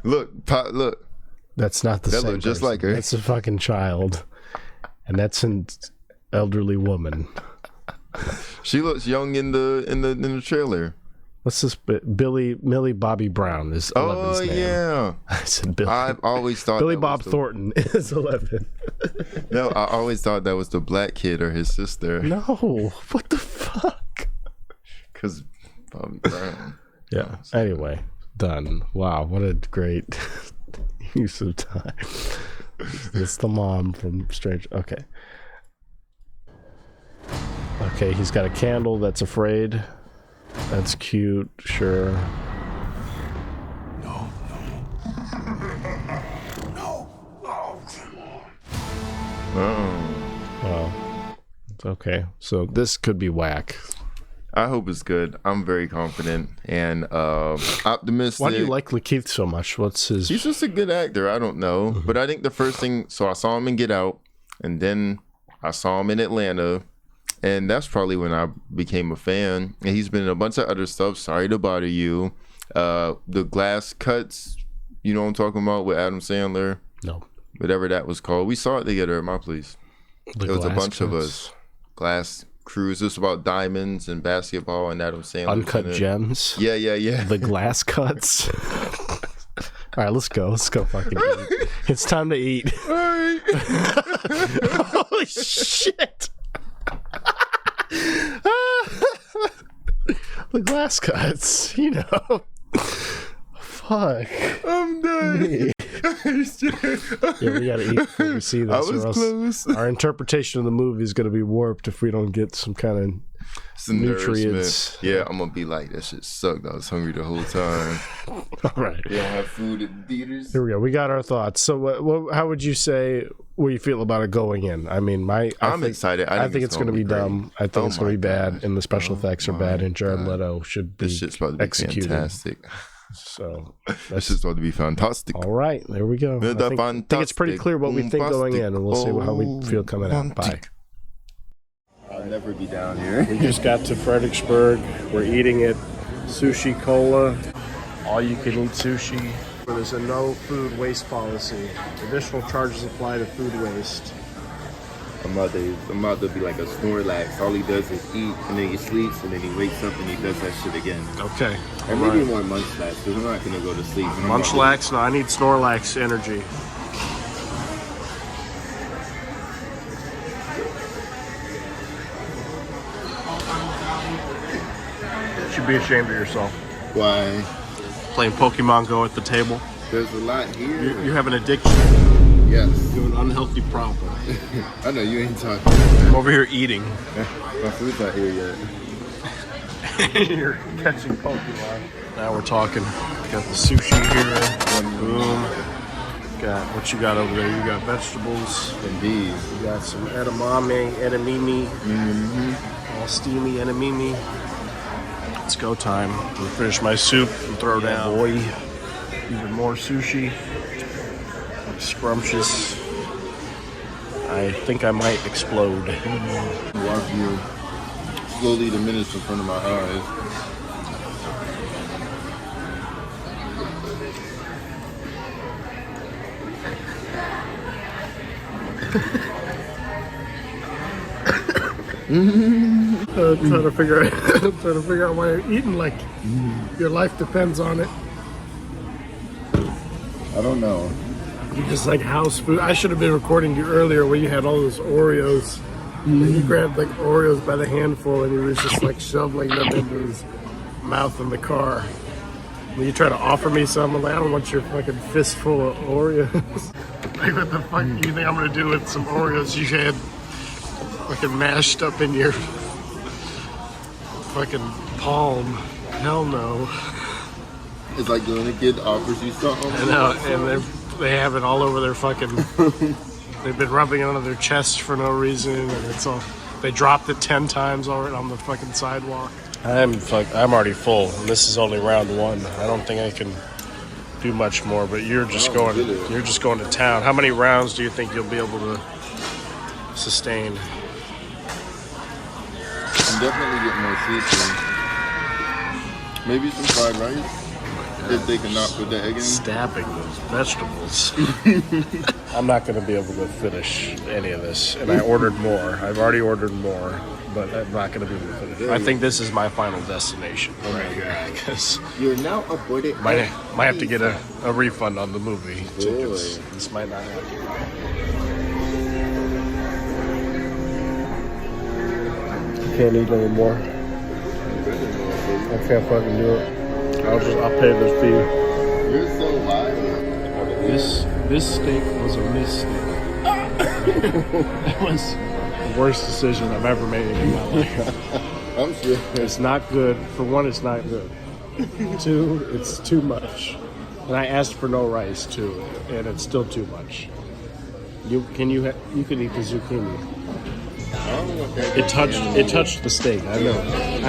Look. That's not the same That look just person. like her. That's a fucking child. And that's an elderly woman. She looks young in the trailer. What's this? Millie Bobby Brown is 11's name. Yeah. I said Billy. I've always thought Billy Bob Thornton is 11. No, I always thought that was the black kid or his sister. No, what the fuck? Because Bobby Brown. Yeah. Anyway, done. Wow, what a great use of time. It's the mom from Strange. Okay. Okay, he's got a candle that's afraid. That's cute, sure. No. Oh. Well, it's okay. So this could be whack. I hope it's good. I'm very confident and optimistic. Why do you like Lakeith so much? What's his... He's just a good actor. I don't know. But I think the first thing... So I saw him in Get Out. And then I saw him in Atlanta. And that's probably when I became a fan. And he's been in a bunch of other stuff. Sorry to Bother You. The Glass Cuts. You know what I'm talking about with Adam Sandler? No. Whatever that was called. We saw it together at my place. There was a bunch of us. Glass Cruise. It's about diamonds and basketball and Adam Sandler. Uncut Gems. Yeah. The Glass Cuts. All right, let's go. Let's go fucking eat. It's time to eat. All right. Holy shit. The Glass Cuts, you know. Fuck. I'm done. Yeah, we gotta eat before we see this. I was close. Our interpretation of the movie is gonna be warped if we don't get some kind of nutrients. Yeah, I'm gonna be like, that shit sucked. I was hungry the whole time. All right. You don't have food in theaters? Here we go. We got our thoughts. So, how would you say? What you feel about it going in? I mean, I'm excited. I think it's going to be dumb. I think it's going to be bad, and the special effects are bad. And Jared Leto should be this shit's about to be executed. fantastic. So this is about to be fantastic. All right, there we go. I think it's pretty clear what we think going in, and we'll see how we feel coming out. Bye. I'll never be down here. We just got to Fredericksburg. We're eating at Sushi Cola. all-you-can-eat sushi. There's a no food waste policy. Additional charges apply to food waste. I'm about to be like a Snorlax. All he does is eat, and then he sleeps, and then he wakes up, and he does that shit again. Okay. And maybe more Munchlax, because I'm not going to go to sleep. Munchlax? No, I need Snorlax energy. You should be ashamed of yourself. Why? Playing Pokemon Go at the table. There's a lot here. You have an addiction. Yes. You have an unhealthy problem. I know, you ain't talking. I'm over here eating. My food's not here yet. You're catching Pokemon. Now we're talking. Got the sushi here. Boom. Got what you got over there. You got vegetables. Indeed. You got some edamame, all steamy edamame. It's go time. I'm gonna finish my soup and throw down. Boy. Even more sushi. Scrumptious. I think I might explode. Walking slowly diminish in front of my eyes. Trying to figure out why you're eating like your life depends on it. I don't know. You just like house food. I should have been recording you earlier when you had all those Oreos. And you grabbed like Oreos by the handful and you was just like shoveling them into his mouth in the car. When you try to offer me some, I'm like, I don't want your fucking fistful of Oreos. Like, what the fuck do you think I'm gonna do with some Oreos you had fucking mashed up in your fucking palm? Hell no. It's like when a kid offers you something. I know, and they have it all over their fucking. They've been rubbing it on their chest for no reason, and it's all. They dropped it 10 times already on the fucking sidewalk. I'm already full, and this is only round one. I don't think I can do much more. But you're just going to town. How many rounds do you think you'll be able to sustain? I'm definitely getting more seafood. Maybe some fried rice. If they cannot put the egg in. Stabbing those vegetables. I'm not going to be able to finish any of this. And I ordered more. I've already ordered more, but I'm not going to be able to finish. I think this is my final destination right here. Because you're now aboarded. Might have to get a refund on the movie tickets. This might not happen. I can't eat anymore. I can't fucking do it. I'll pay the fee. You're so wild. This steak was a mistake. That was the worst decision I've ever made in my life. I'm sure. It's not good. For one, it's not good. Two, it's too much. And I asked for no rice too, and it's still too much. You can eat the zucchini. It touched the steak. I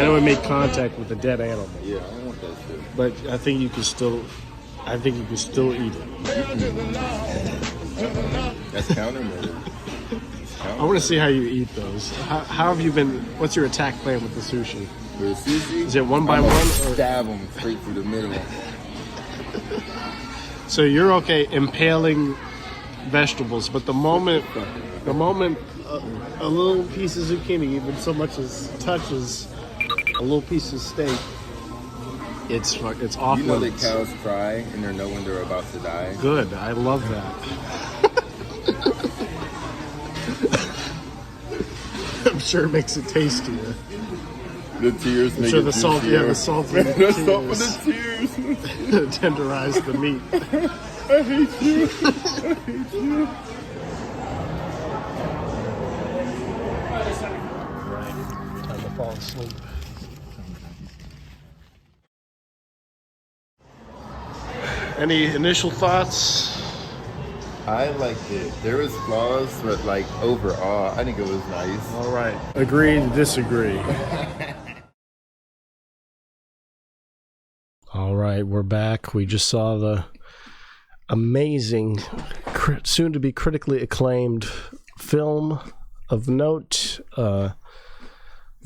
know it made contact with the dead animal. Yeah, I don't want that shit. But I think you can still eat it. That's countermeasure. I want to see how you eat those. How have you been? What's your attack plan with the sushi? For the sushi, is it one by one? Or? Stab them straight through the middle. So you're okay impaling vegetables, but the moment a little piece of zucchini even so much as touches a little piece of steak, it's off. You know that cows cry and they know when they're about to die? Good, I love that. I'm sure it makes it tastier. The tears make it the salt, yeah, the salt and the tears. The salt with the tears. Tenderize the meat. I hate you. I hate you. Time to fall asleep. Any initial thoughts? I liked it. There was flaws, but like overall, I think it was nice. All right. Agree to disagree. All right, we're back. We just saw the amazing, soon to be critically acclaimed film of note, The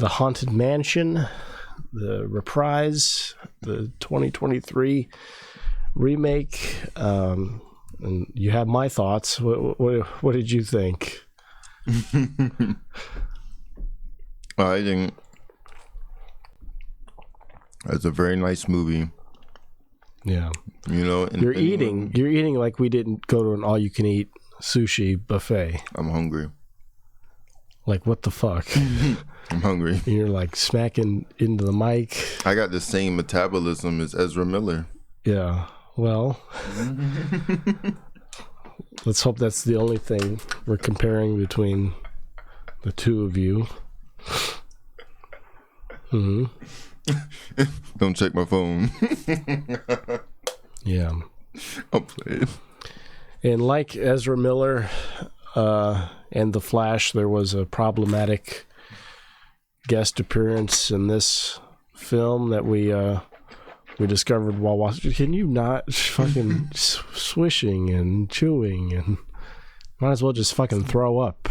Haunted Mansion, the reprise the 2023 remake. And you have my thoughts. What did you think? I think it's a very nice movie. Yeah. You know, you're eating like we didn't go to an all-you-can-eat sushi buffet. I'm hungry. Like, what the fuck? I'm hungry. And you're like smacking into the mic. I got the same metabolism as Ezra Miller. Yeah. Well, let's hope that's the only thing we're comparing between the two of you. Mm-hmm. Don't check my phone. Yeah. I'll play it. And like Ezra Miller and The Flash, there was a problematic guest appearance in this film that we discovered while watching. Can you not fucking swishing and chewing and might as well just fucking throw up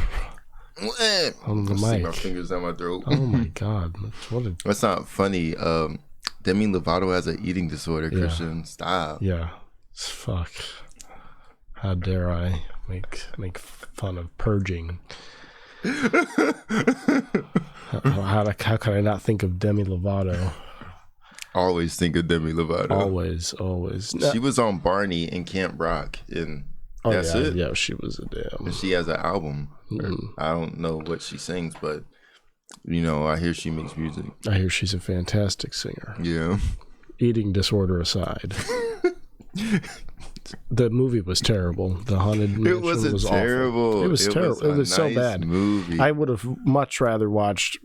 on the mic. My fingers down my throat. Oh my god, that's not funny. Demi Lovato has an eating disorder. Yeah. Christian, stop. Yeah, fuck. How dare I make fun of purging? How can I not think of Demi Lovato? Always think of Demi Lovato. Always. She was on Barney and Camp Rock, and that's it. Yeah, she was a damn. And she has an album. I don't know what she sings, but you know, I hear she makes music. I hear she's a fantastic singer. Yeah. Eating disorder aside. The movie was terrible. The Haunted Mansion was terrible. Awful. It was terrible. It was so bad. Movie. I would have much rather watched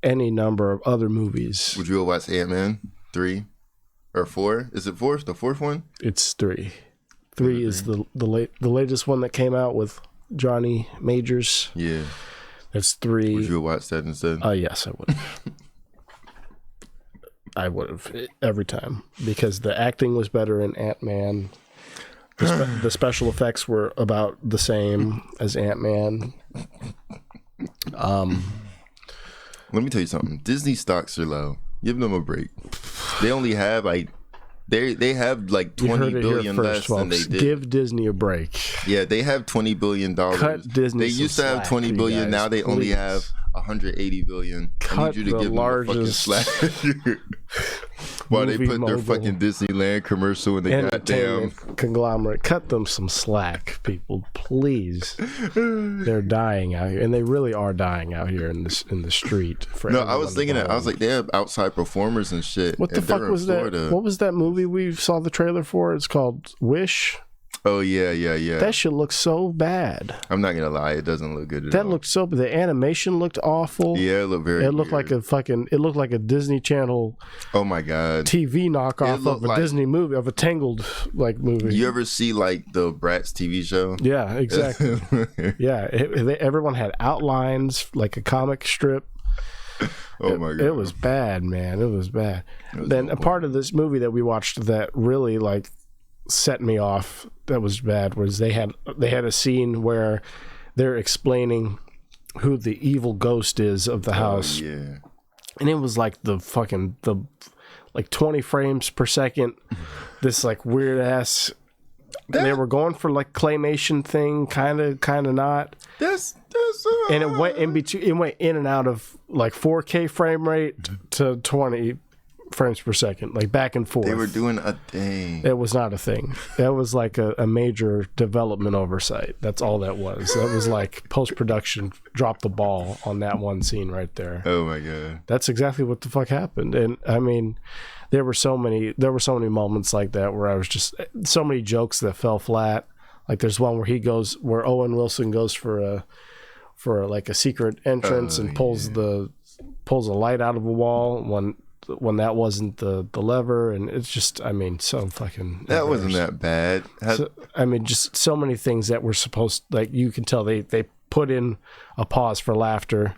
any number of other movies. Would you have watched Ant-Man 3 or 4? Is it 4? The fourth one? It's 3. 3 is the latest one that came out with Johnny Majors. Yeah. That's 3. Would you have watched that instead? Yes, I would have. I would have every time because the acting was better in Ant-Man. The special effects were about the same as Ant-Man. Let me tell you something. Disney stocks are low. Give them a break. They only have like they have like $20 billion less than they did. Give Disney a break. Yeah, they have $20 billion. Cut Disney. They used to have $20 billion. Guys, now they only have $180 billion. Cut I need you to give largest them a fucking slack. While they put their fucking Disneyland commercial in the goddamn conglomerate. Cut them some slack, people, please. They're dying out here, and they really are dying out here in the street. No, I was thinking that. I was like, they have outside performers and shit. What the fuck was that? What was that movie we saw the trailer for? It's called Wish. Oh yeah. That shit looks so bad. I'm not gonna lie, it doesn't look good at all. That looked so bad. The animation looked awful. Yeah, it looked very. It looked weird. It looked like a Disney Channel. Oh my god. TV knockoff of a Disney movie, of a Tangled like movie. You ever see like the Bratz TV show? Yeah, exactly. Yeah, everyone had outlines like a comic strip. Oh my god. It was bad, man. It was bad. Then a part of this movie that we watched that really like set me off, that was bad, was they had a scene where they're explaining who the evil ghost is of the house. Yeah. And it was like the 20 frames per second, this like weird ass. They were going for like claymation thing, kind of not. And it went in between. It went in and out of like 4K frame rate to 20 frames per second, like back and forth. They were doing a thing. It was not a thing. That was like a major development oversight. That's all that was. That was like post-production dropped the ball on that one scene right there. Oh my god. That's exactly what the fuck happened. And I mean, there were so many moments like that where I was just so many jokes that fell flat. Like there's one where Owen Wilson goes for like a secret entrance and pulls a light out of a wall when that wasn't the lever, and it's just, I mean, so fucking that wasn't that bad. I mean, just so many things that were supposed, like you can tell they put in a pause for laughter.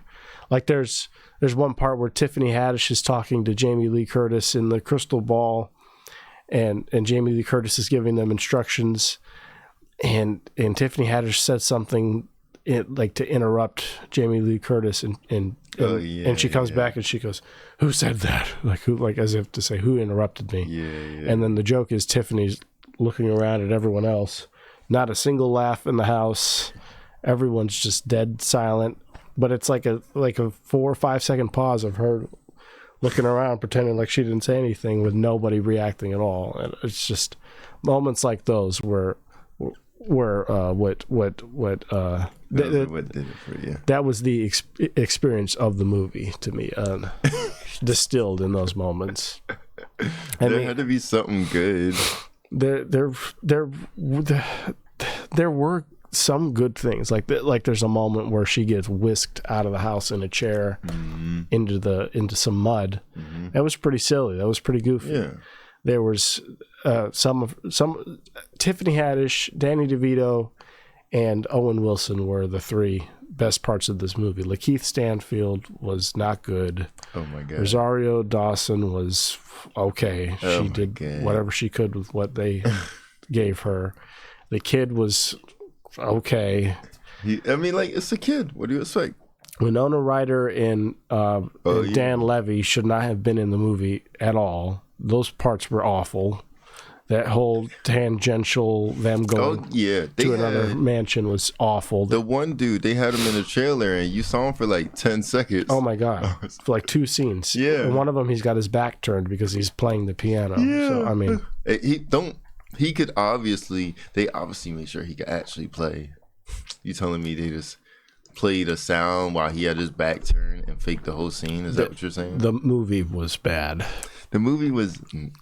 Like there's one part where Tiffany Haddish is talking to Jamie Lee Curtis in the crystal ball, and Jamie Lee Curtis is giving them instructions, and Tiffany Haddish said something to interrupt Jamie Lee Curtis, and she comes back and she goes, "Who said that?" Like as if to say, "Who interrupted me?" Yeah. And then the joke is Tiffany's looking around at everyone else. Not a single laugh in the house. Everyone's just dead silent. But it's like a 4 or 5 second pause of her looking around, pretending like she didn't say anything, with nobody reacting at all. And it's just moments like those where what did it for you? That was the experience of the movie to me, distilled in those moments. There had to be something good. There were some good things, like there's a moment where she gets whisked out of the house in a chair into some mud. That was pretty silly. That was pretty goofy. Yeah. There was some Tiffany Haddish, Danny DeVito, and Owen Wilson were the 3 best parts of this movie. Lakeith Stanfield was not good. Oh my god. Rosario Dawson was okay. She did whatever she could with what they gave her. The kid was okay. It's a kid. What do you expect? Winona Ryder and Dan Levy should not have been in the movie at all. Those parts were awful. That whole tangential them going to another mansion was awful. The one dude, they had him in a trailer and you saw him for like 10 seconds. Oh my god. For like 2 scenes. Yeah. And one of them he's got his back turned because he's playing the piano. Yeah. So I mean, they obviously made sure he could actually play. You telling me they just played a sound while he had his back turned and faked the whole scene? Is that what you're saying? The movie was bad. The movie was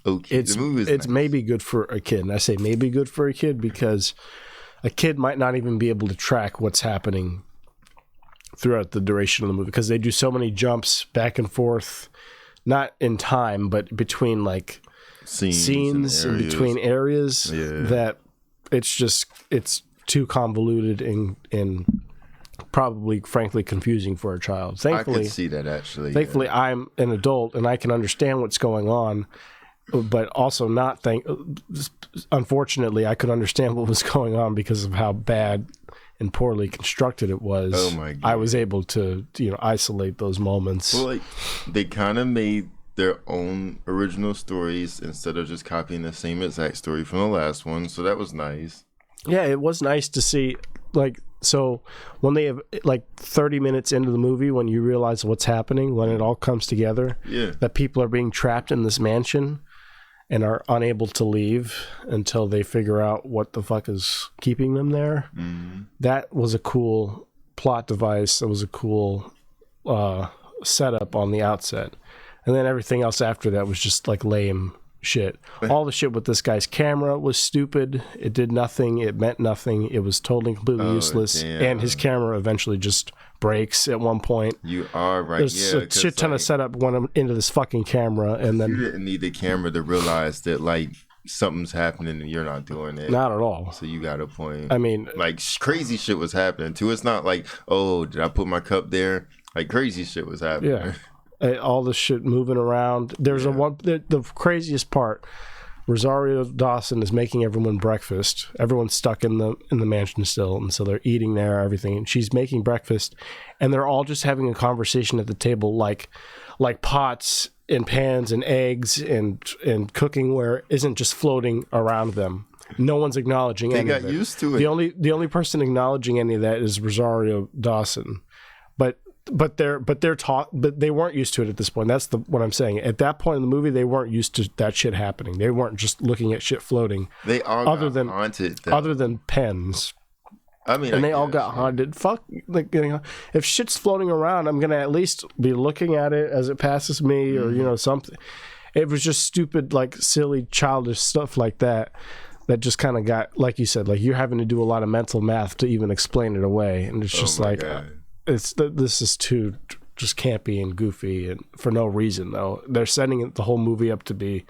okay. It's nice. Maybe good for a kid. And I say maybe good for a kid because a kid might not even be able to track what's happening throughout the duration of the movie, because they do so many jumps back and forth, not in time, but between like scenes and between areas that it's too convoluted and probably, frankly, confusing for a child. Thankfully, I can see that actually. Thankfully, I'm an adult and I can understand what's going on, but also unfortunately, I could understand what was going on because of how bad and poorly constructed it was. Oh my God. I was able to, isolate those moments. Well, they kind of made their own original stories instead of just copying the same exact story from the last one. So that was nice. Yeah, it was nice to see, so when they have 30 minutes into the movie, when you realize what's happening, when it all comes together, that people are being trapped in this mansion and are unable to leave until they figure out what the fuck is keeping them there. Mm-hmm. That was a cool plot device. That was a cool setup on the outset. And then everything else after that was just lame shit. All the shit with this guy's camera was stupid. It did nothing. It meant nothing. It was totally completely useless. Damn. And his camera eventually just breaks at one point. You are right. There's a shit ton of setup went into this fucking camera, and then you didn't need the camera to realize that something's happening and you're not doing it. Not at all. So you got a point. I mean, crazy shit was happening too. It's not did I put my cup there? Crazy shit was happening. Yeah. All the shit moving around. There's the craziest part. Rosario Dawson is making everyone breakfast. Everyone's stuck in the mansion still, and so they're eating there, everything. And she's making breakfast, and they're all just having a conversation at the table, like pots and pans and eggs and cookingware isn't just floating around them. No one's acknowledging any of it. They got used to it. The only person acknowledging any of that is Rosario Dawson, but they weren't used to it at this point. That's what I'm saying. At that point in the movie, they weren't used to that shit happening. They weren't just looking at shit floating. They all got haunted. Other than pens. I mean, and they all got haunted. Fuck, if shit's floating around, I'm gonna at least be looking at it as it passes me, or something. It was just stupid, silly, childish stuff like that. That just kind of got, like you said, you're having to do a lot of mental math to even explain it away, and it's just this is too just campy and goofy, and for no reason though. They're setting the whole movie up to be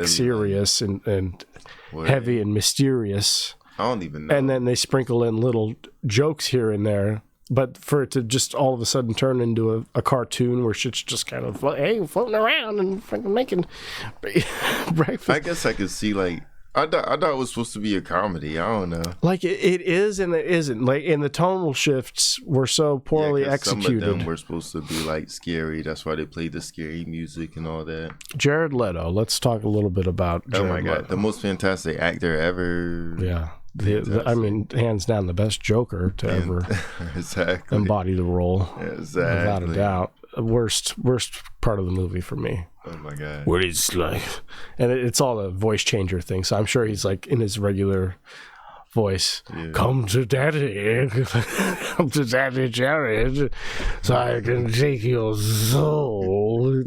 serious and heavy and mysterious. I don't even know. And then they sprinkle in little jokes here and there, but for it to just all of a sudden turn into a cartoon where shit's just kind of floating around and fucking making breakfast. I guess I could see I thought it was supposed to be a comedy. I don't know. Like it is and it isn't. Like, and the tonal shifts were so poorly executed. Some of them were supposed to be like scary. That's why they played the scary music and all that. Jared Leto. Let's talk a little bit about Jared Leto. The most fantastic actor ever. Yeah. I mean, hands down, the best Joker to ever embody the role. Exactly. Without a doubt. Worst part of the movie for me. Oh my god! What is life? And it's all a voice changer thing. So I'm sure he's like in his regular voice. Yeah. Come to daddy, come to daddy Jared, so I can take your soul.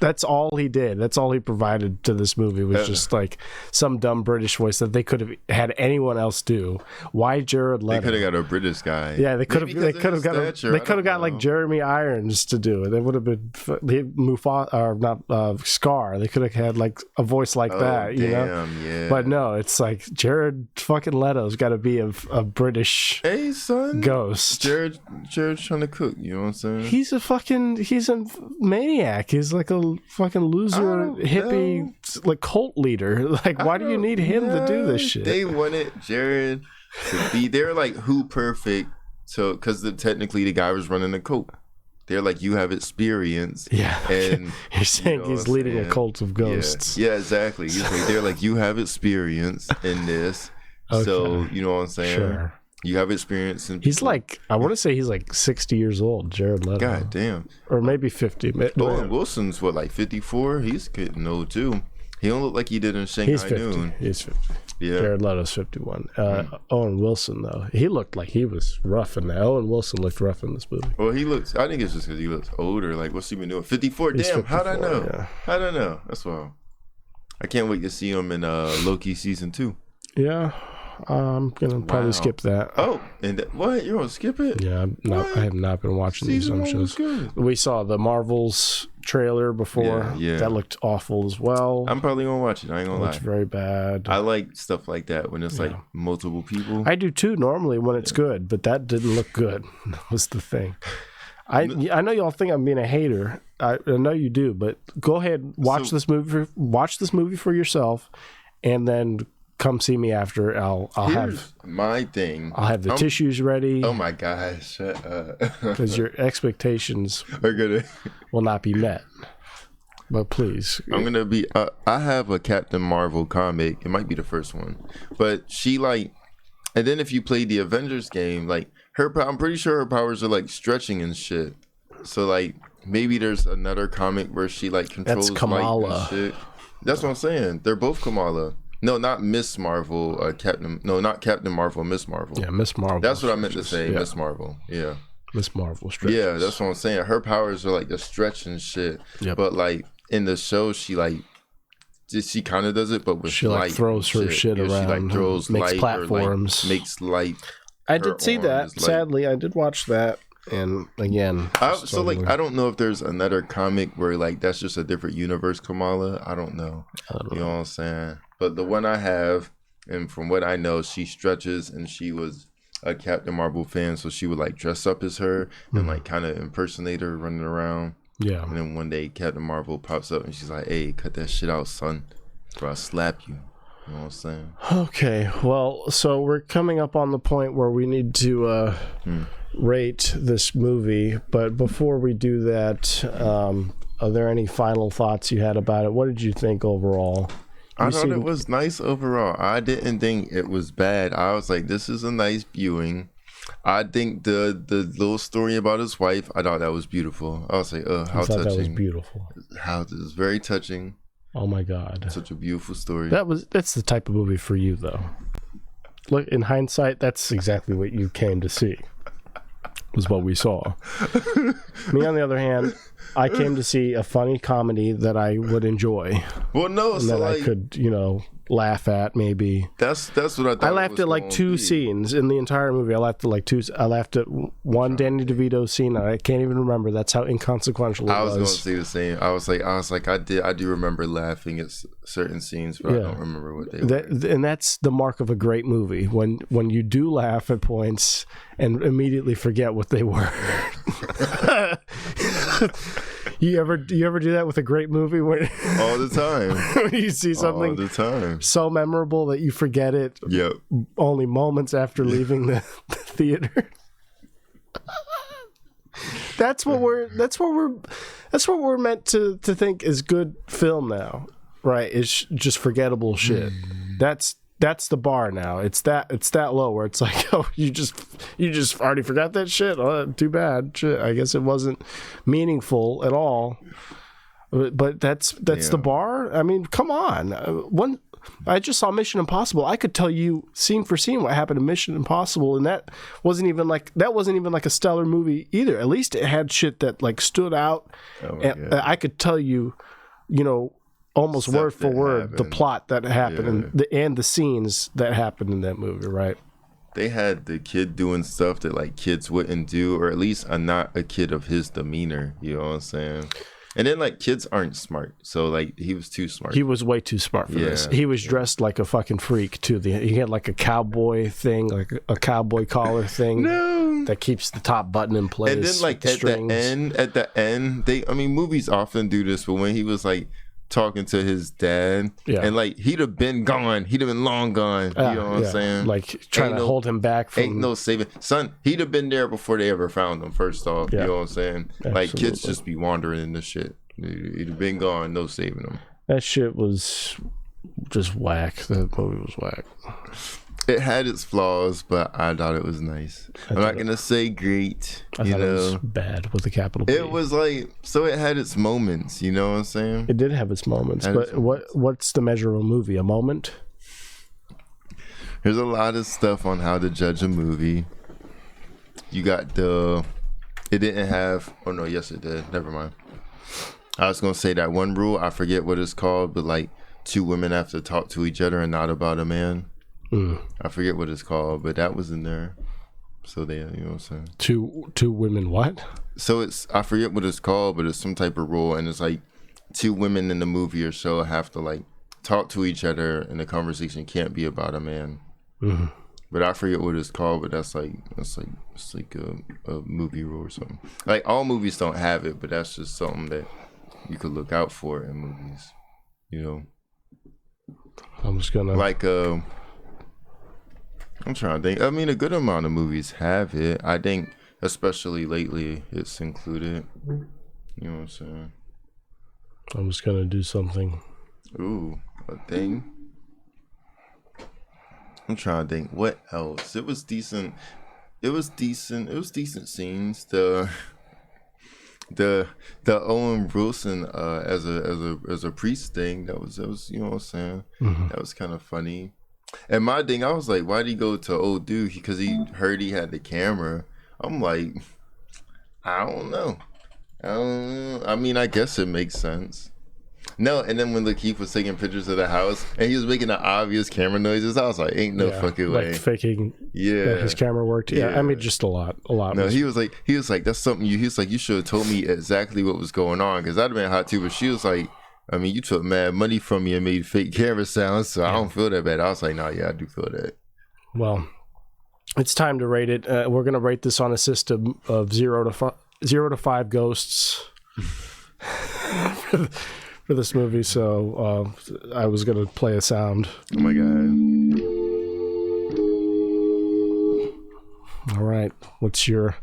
That's all he did. That's all he provided to this movie was just like some dumb British voice that they could have had anyone else do. Why Jared Leto? They could have got a British guy. Yeah, they could have got like Jeremy Irons to do it. It would have been Mufasa or not Scar. They could have had like a voice like that, you know. Yeah. But no, it's like Jared fucking Leto's got to be a British ghost. Jared's trying to cook. You know what I'm saying? He's a maniac. He's like a fucking loser hippie, like cult leader. Like, why do you need him to do this shit? They wanted Jared to be. They're like, who perfect? So, because technically the guy was running a cult. They're like, you have experience. Yeah. And you're saying he's leading a cult of ghosts. Yeah, exactly. They're like, you have experience in this. Okay. So, you know what I'm saying? Sure. You have experience in. He's like, I want to say he's like 60 years old, Jared Leto. God damn. Or maybe 50. Owen Wilson's what, like 54? He's getting old too. He don't look like he did in Shanghai Noon. He's 50. Yeah. Jared Leto's 51. Owen Wilson, though, he looked like he was rough in that. Owen Wilson looked rough in this movie. Well, I think it's just because he looks older. Like, what's he been doing? 54? Damn, 54, how'd I know? Yeah. How'd I know? That's wild. I can't wait to see him in Loki season 2. Yeah. I'm gonna probably skip that. Oh, and what? You're gonna skip it? Yeah, I have not been watching these shows. We saw the Marvels trailer before. Yeah. That looked awful as well. I'm probably gonna watch it. I ain't gonna lie. It's very bad. I like stuff like that when it's like multiple people. I do too normally when it's good, but that didn't look good. That was the thing. I know y'all think I'm being a hater. I know you do, but go ahead, watch this movie for yourself, and then come see me after. I'll have my thing. I'll have the tissues ready. Oh my gosh, shut up. Because your expectations will not be met. But please, I'm gonna be. I have a Captain Marvel comic. It might be the first one, but she like. And then if you play the Avengers game, like I'm pretty sure her powers are like stretching and shit. So like maybe there's another comic where she like controls Kamala. light and shit. That's what I'm saying. They're both Kamala. No, not Miss Marvel. Not Captain Marvel. Miss Marvel. Yeah, Miss Marvel. That's what I meant to say. Yeah. Miss Marvel. Yeah. Miss Marvel stretches. Yeah, that's what I'm saying. Her powers are like the stretch and shit. Yep. But like in the show, she kind of does it, but with she light like throws her shit around. She like throws makes light platforms. Or, like, makes light. I did see that. Sadly, I did watch that. And again, I don't know if there's another comic where like that's just a different universe Kamala. I don't know. You know what I'm saying? But the one I have, and from what I know, she stretches, and she was a Captain Marvel fan, so she would like dress up as her and like kind of impersonate her running around. Yeah. And then one day Captain Marvel pops up and she's like, "Hey, cut that shit out, son, or I'll slap you." You know what I'm saying? Okay. Well, so we're coming up on the point where we need to rate this movie, but before we do that, are there any final thoughts you had about it? What did you think overall? I thought it was nice overall. I didn't think it was bad. I was like, this is a nice viewing. I think the little story about his wife, I thought that was beautiful. I was like, how touching. That was beautiful. It was very touching. Oh my God. Such a beautiful story. That's the type of movie for you though. Look, in hindsight, that's exactly what you came to see. Was what we saw. Me, on the other hand, I came to see a funny comedy that I would enjoy. Well, no, and that I could, laugh at maybe. That's what I thought. I laughed at like two scenes in the entire movie. I laughed at like two. I laughed at one Danny DeVito scene. I can't even remember. That's how inconsequential it was. I was going to say the same. I was like, I do remember laughing at certain scenes, but I don't remember what they were. And that's the mark of a great movie when you do laugh at points and immediately forget what they were. You ever do that with a great movie when all the time? When you see something all the time so memorable that you forget it. Yep. Only moments after leaving the theater. That's what we're meant to think is good film now, right? It's just forgettable shit. That's the bar now. It's that low where it's like, oh, you just already forgot that shit. Oh, too bad. Shit, I guess it wasn't meaningful at all. But that's the bar. I mean, come on. I just saw Mission Impossible. I could tell you scene for scene what happened in Mission Impossible, and that wasn't even like a stellar movie either. At least it had shit that like stood out. And I could tell you, almost stuff word for word happened. The plot that happened and the scenes that happened in that movie, right? They had the kid doing stuff that like kids wouldn't do, or at least not a kid of his demeanor. You know what I'm saying? And then like kids aren't smart, so like he was too smart. He was way too smart for this. He was dressed like a fucking freak too. He had like a cowboy thing, like a cowboy collar thing that keeps the top button in place. And then like at the end, movies often do this, but when he was like talking to his dad, and like he'd have been gone, he'd have been long gone. You know what I'm saying? Like trying to hold him back from. Ain't no saving, son. He'd have been there before they ever found him. First off, you know what I'm saying? Absolutely. Like kids just be wandering in this shit. He'd have been gone, no saving him. That shit was just whack. That movie was whack. It had its flaws, but I thought it was nice. I'm not gonna say great. I thought it was bad with a capital B. It was like, so it had its moments. You know what I'm saying? It did have its moments, but what's the measure of a movie? A moment? There's a lot of stuff on how to judge a movie. You got it didn't have. Oh no, yes it did. Never mind. I was gonna say that one rule. I forget what it's called, but like 2 women have to talk to each other and not about a man. I forget what it's called, but that was in there. So you know what I'm saying? Two women what? So I forget what it's called, but it's some type of rule, and it's like 2 women in the movie or show have to like talk to each other, and the conversation can't be about a man. But I forget what it's called, but it's like a movie rule or something. Like all movies don't have it, but that's just something that you could look out for in movies. You know? I'm just gonna like I'm trying to think. I mean, a good amount of movies have it. I think, especially lately, it's included. You know what I'm saying? I'm just gonna do something. Ooh, a thing. I'm trying to think. What else? It was decent. It was decent scenes. The Owen Wilson as a priest thing. That was you know what I'm saying? That was kind of funny. And my thing, I was like, why'd he go to old dude? Because he heard he had the camera. I'm like, I don't know. I mean, I guess it makes sense. No, and then when Lakeith was taking pictures of the house and he was making the obvious camera noises, I was like, ain't no fucking way. Like faking that his camera worked. Yeah, I mean, just a lot. No, he was like, that's something you should have told me exactly what was going on, because I'd have been hot too. But she was like, I mean, you took mad money from me and made fake camera sounds, so I don't feel that bad. I was like, no, I do feel that. Well, it's time to rate it. We're going to rate this on a system of 0 to 5 ghosts for this movie. So I was going to play a sound. Oh, my God. All right. What's your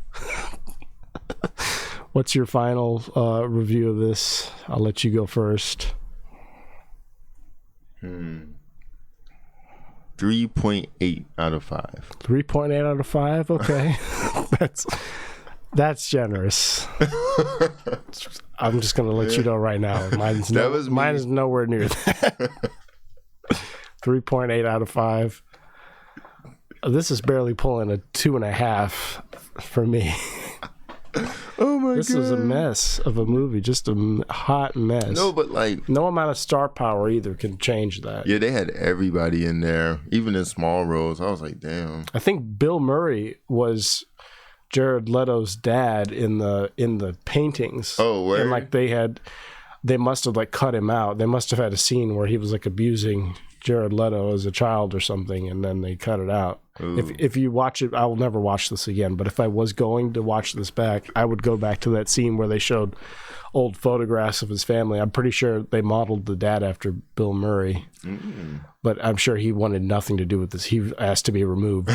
final review of this? I'll let you go first. 3.8 out of 5. 3.8 out of 5? Okay. That's generous. I'm just going to let you know right now. Mine is nowhere near that. 3.8 out of 5. This is barely pulling a 2.5 for me. Oh my God. This is a mess of a movie, just a hot mess. No, but like no amount of star power either can change that. Yeah, they had everybody in there, even in small roles. I was like, damn. I think Bill Murray was Jared Leto's dad in the paintings. Oh, where? And like they must have like cut him out. They must have had a scene where he was like abusing Jared Leto as a child or something, and then they cut it out. If you watch it, I will never watch this again. But if I was going to watch this back, I would go back to that scene where they showed old photographs of his family. I'm pretty sure they modeled the dad after Bill Murray, but I'm sure he wanted nothing to do with this. He asked to be removed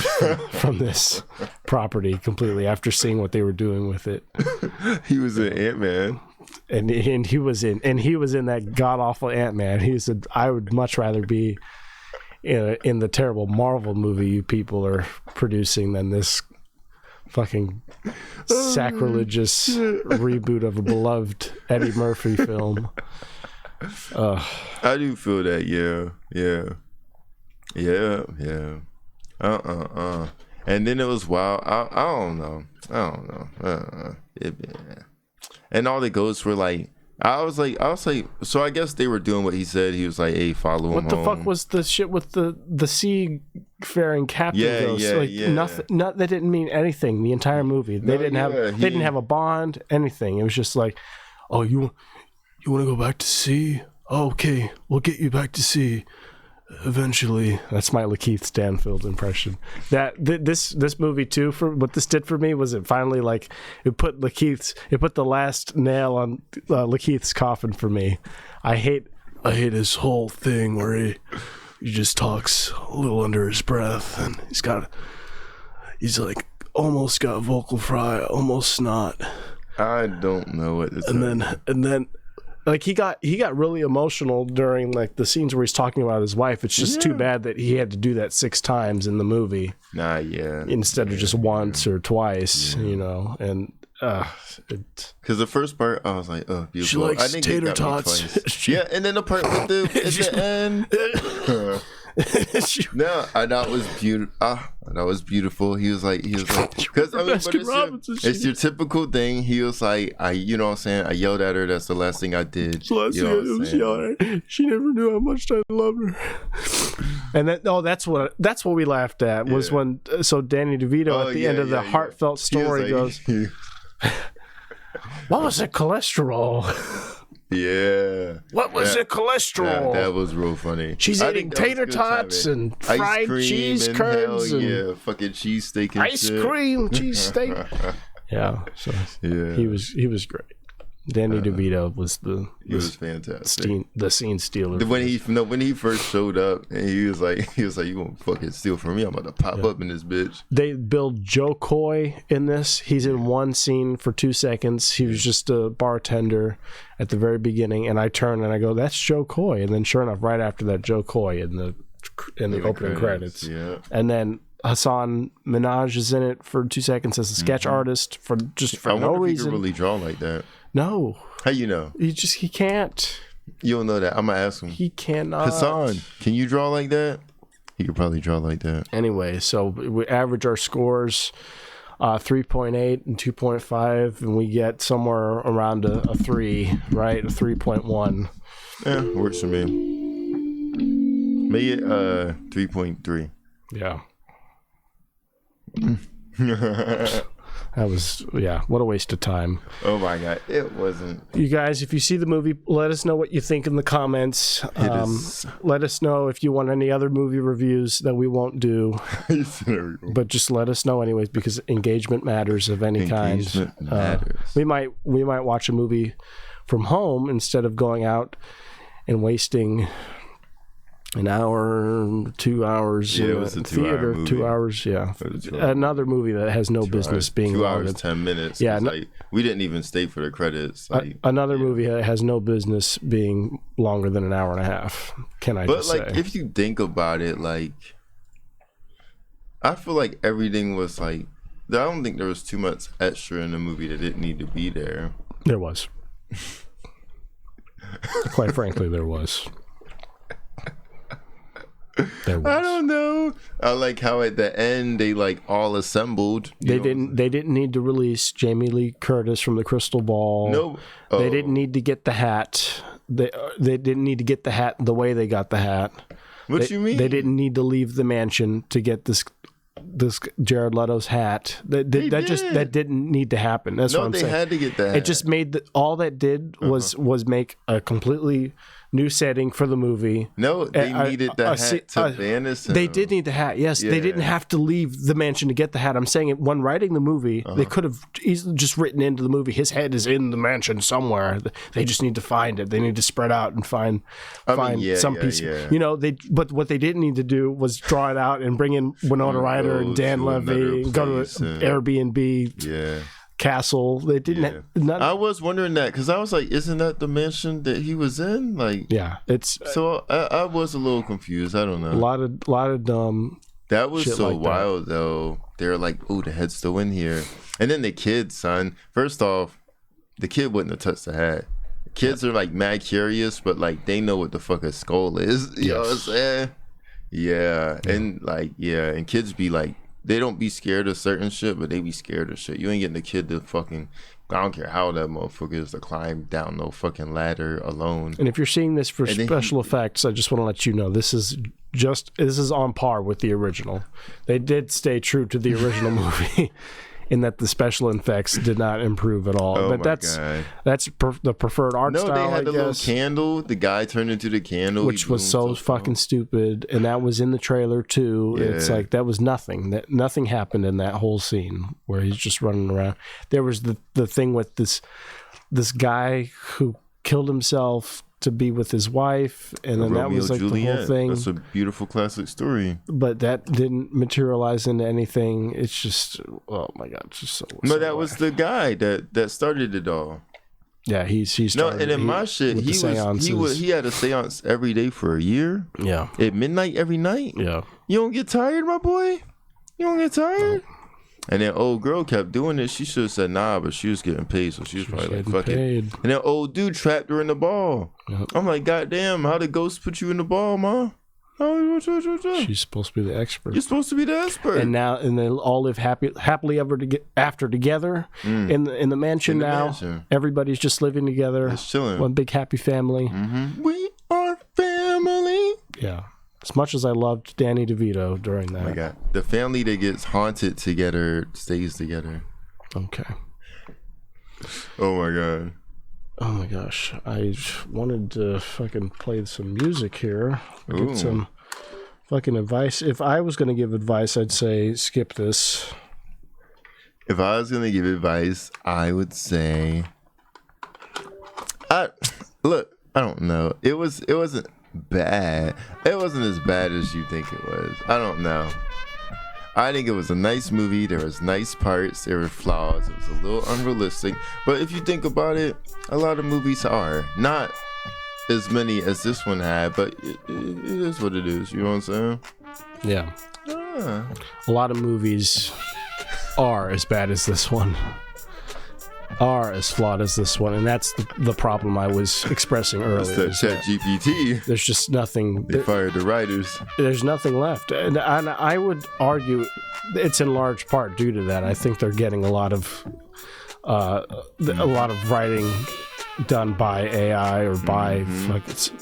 from this property completely after seeing what they were doing with it. He was an Ant-Man. And he was in that god awful Ant-Man. He said, "I would much rather be in the terrible Marvel movie you people are producing than this fucking sacrilegious reboot of a beloved Eddie Murphy film." I do feel that, yeah. And then it was wild. I don't know. And all the ghosts were like, I was like, so I guess they were doing what he said. He was like, "Hey, follow him." What the fuck was the shit with the seafaring captain ghost? Nothing. That didn't mean anything. The entire movie, they didn't have a bond, anything. It was just like, "Oh, you want to go back to sea? Oh, okay, we'll get you back to sea eventually." That's my Lakeith Stanfield impression. This movie too, for what this did for me was it finally it put the last nail on Lakeith's coffin for me. I hate his whole thing where he just talks a little under his breath, and he's like almost got vocal fry, almost not. I don't know what this is. And then like he got really emotional during like the scenes where he's talking about his wife. It's just too bad that he had to do that 6 times in the movie. Instead of just once or twice, and because the first part I was like, "Oh, beautiful." She likes tater tots. Yeah, and then the part with the end. No, that was beautiful. That was beautiful. He was like, because it's your typical thing. He was like, you know what I'm saying? I yelled at her. That's the last thing I did. She never knew how much I loved her. And that's what we laughed at was when Danny DeVito at the end of the heartfelt story goes, "What was it? Cholesterol." Yeah. What was it? Cholesterol. That was real funny. She's eating tater tots and fried cheese curds and fucking cheesesteak and ice cream cheesesteak. He was great. Danny DeVito was fantastic. The scene stealer. When he first showed up and he was like, "You gonna fucking steal from me? I'm about to pop up in this bitch." They build Joe Coy in this. He's in one scene for 2 seconds. He was just a bartender at the very beginning, and I turn and I go, "That's Joe Coy." And then sure enough, right after that, Joe Coy in the opening credits. Yeah. And then Hassan Minhaj is in it for 2 seconds as a sketch artist for no reason. I wonder if he could really draw like that. No. How you know? He can't. You don't know that. I'm gonna ask him. He cannot. Hassan, can you draw like that? He could probably draw like that. Anyway, so we average our scores 3.8 and 2.5, and we get somewhere around a 3, right? A 3.1. Yeah, works for me. Maybe 3.3. Yeah. That was, what a waste of time. Oh my God, it wasn't. You guys, if you see the movie, let us know what you think in the comments. Let us know if you want any other movie reviews that we won't do. But just let us know anyways, because engagement matters of any kind. We might watch a movie from home instead of going out and wasting an hour, 2 hours in the theater. 2 hours, another movie that has no business being 2 hours, 10 minutes. Yeah, we didn't even stay for the credits. Another movie that has no business being longer than an hour and a half. But if you think about it, I feel like everything was I don't think there was too much extra in the movie that didn't need to be there. There was. Quite frankly, there was. I don't know. I like how at the end they all assembled. They didn't need to release Jamie Lee Curtis from the Crystal Ball. No, they didn't need to get the hat. They didn't need to get the hat the way they got the hat. What you mean? They didn't need to leave the mansion to get this Jared Leto's hat. That didn't need to happen. That's what I'm saying. They had to get that. It just made all that did was make a completely new setting for the movie. No, they needed the hat to banish him. They did need the hat, yes. Yeah. They didn't have to leave the mansion to get the hat. I'm saying it, when writing the movie, they could have easily just written into the movie, his head is in the mansion somewhere. They just need to find it. They need to spread out and find some piece. Yeah. You know, but what they didn't need to do was draw it out and bring in Winona Ryder and Dan Levy and go to an Airbnb castle. They didn't. I was wondering that because I was like, isn't that the mansion that he was in? Like, it's. So I was a little confused. I don't know. A lot of dumb. That was so wild though. They're like, oh, the head's still in here, and then the kid, son. First off, the kid wouldn't have touched the hat. Kids are like mad curious, but like they know what the fuck a skull is. You know what I'm saying? Yeah, and like and kids be like, they don't be scared of certain shit, but they be scared of shit. You ain't getting the kid to fucking, I don't care how that motherfucker is, to climb down no fucking ladder alone. And if you're seeing this for special effects, I just want to let you know this is on par with the original. They did stay true to the original movie. In that the special effects did not improve at all. But that's the preferred art style, they had the little candle. The guy turned into the candle. Which was so fucking stupid. And that was in the trailer, too. Yeah. It's like, that was nothing. Nothing happened in that whole scene where he's just running around. There was the thing with this guy who killed himself to be with his wife, and then that was like Juliet. The whole thing. That's a beautiful classic story. But that didn't materialize into anything. It's just, oh my god, it's just so. No, that was the guy that started it all. Yeah, he's no, and in my shit, he had a seance every day for a year. Yeah, at midnight every night. Yeah, you don't get tired, my boy. You don't get tired. No. And then old girl kept doing it. She should have said nah, but she was getting paid, so she was probably like, fuck it. And then old dude trapped her in the ball. Yep. I'm like, goddamn, how did ghost put you in the ball, ma? She's supposed to be the expert. You're supposed to be the expert. And they all live happily ever after together in the mansion now. Mansion. Everybody's just living together. Just chilling. One big happy family. Mm-hmm. We are family. Yeah. As much as I loved Danny DeVito during that. Oh my God. The family that gets haunted together stays together. Okay. Oh my God. Oh my gosh. I wanted to fucking play some music here. Get some fucking advice. If I was going to give advice, I'd say skip this. If I was going to give advice, I would say... Look, I don't know. It wasn't bad. It wasn't as bad as you think it was. I don't know. I think it was a nice movie. There was nice parts. There were flaws. It was a little unrealistic. But if you think about it, a lot of movies are. Not as many as this one had, but it is what it is. You know what I'm saying? Yeah. A lot of movies are as bad as this one. Are as flawed as this one, and that's the problem I was expressing earlier. That's that ChatGPT. There's just nothing. They fired the writers. There's nothing left, and I would argue it's in large part due to that. I think they're getting a lot of writing done by AI or by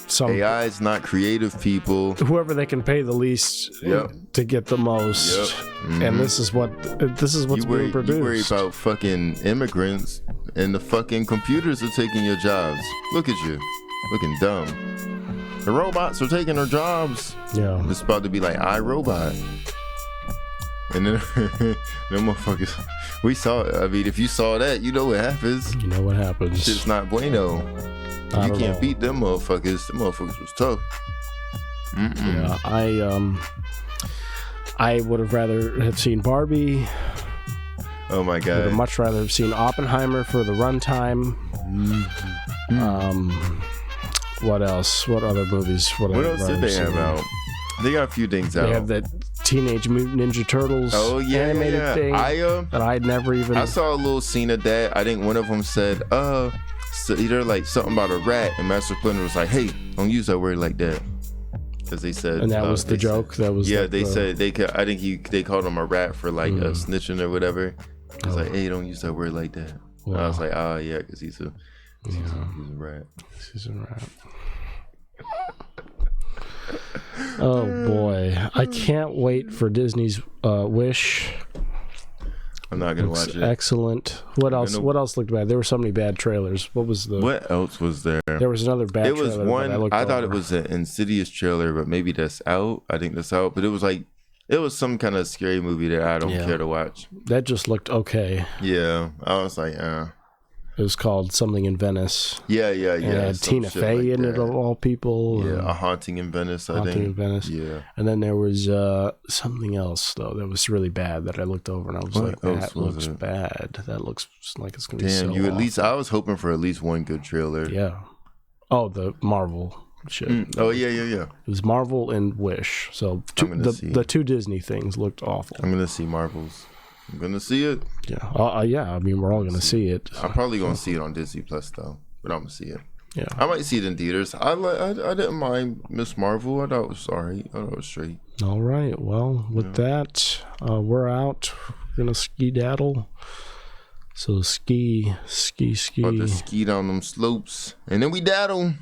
some AI is not creative people. Whoever they can pay the least to get the most. And this is what's being produced. You worry about fucking immigrants, and the fucking computers are taking your jobs. Look at you, looking dumb. The robots are taking our jobs. Yeah, it's about to be like iRobot. And then them motherfuckers, we saw it. I mean, if you saw that, you know what happens. You know what happens. It's not bueno. You can't beat them motherfuckers. Them motherfuckers was tough. Yeah, I would have rather have seen Barbie. Oh my God. I would have much rather have seen Oppenheimer for the runtime. What else? What other movies? What else did they have out? They got a few things out. They have that Teenage Mutant Ninja Turtles animated thing that I'd never even... I saw a little scene of that. I think one of them said, so either like something about a rat, and Master Splinter was like, hey, don't use that word like that. Because they said... And that was the joke? That was they said, I think they called him a rat for like snitching or whatever. It's like, hey, don't use that word like that. Wow. And I was like, yeah, because he's a rat. He's a rat. Oh boy, I can't wait for Disney's Wish. I'm not gonna watch it. Excellent. What else? What else looked bad? There were so many bad trailers. What else was there? There was another bad. It was trailer one. I thought it was an Insidious trailer, but maybe that's out. I think that's out. But it was some kind of scary movie that I don't care to watch. That just looked okay. Yeah, I was like, It was called Something in Venice. Yeah. And it had Tina Fey in it, of all people. Yeah, A Haunting in Venice, I think. Haunting in Venice. Yeah. And then there was something else, though, that was really bad that I looked over and I was like, that looks bad. That looks like it's going to be so awful. I was hoping for at least one good trailer. Yeah. Oh, the Marvel shit. Oh, yeah. It was Marvel and Wish. So the two Disney things looked awful. I'm going to see Marvels. I'm gonna see it. Yeah. Yeah. I mean, we're all gonna see it. I'm probably gonna see it on Disney Plus though, but I'm gonna see it. Yeah. I might see it in theaters. I didn't mind Miss Marvel. I thought it was alright. I thought it was straight. All right. Well, with that, we're out. We're gonna skedaddle. So ski. About to ski down them slopes, and then we daddle.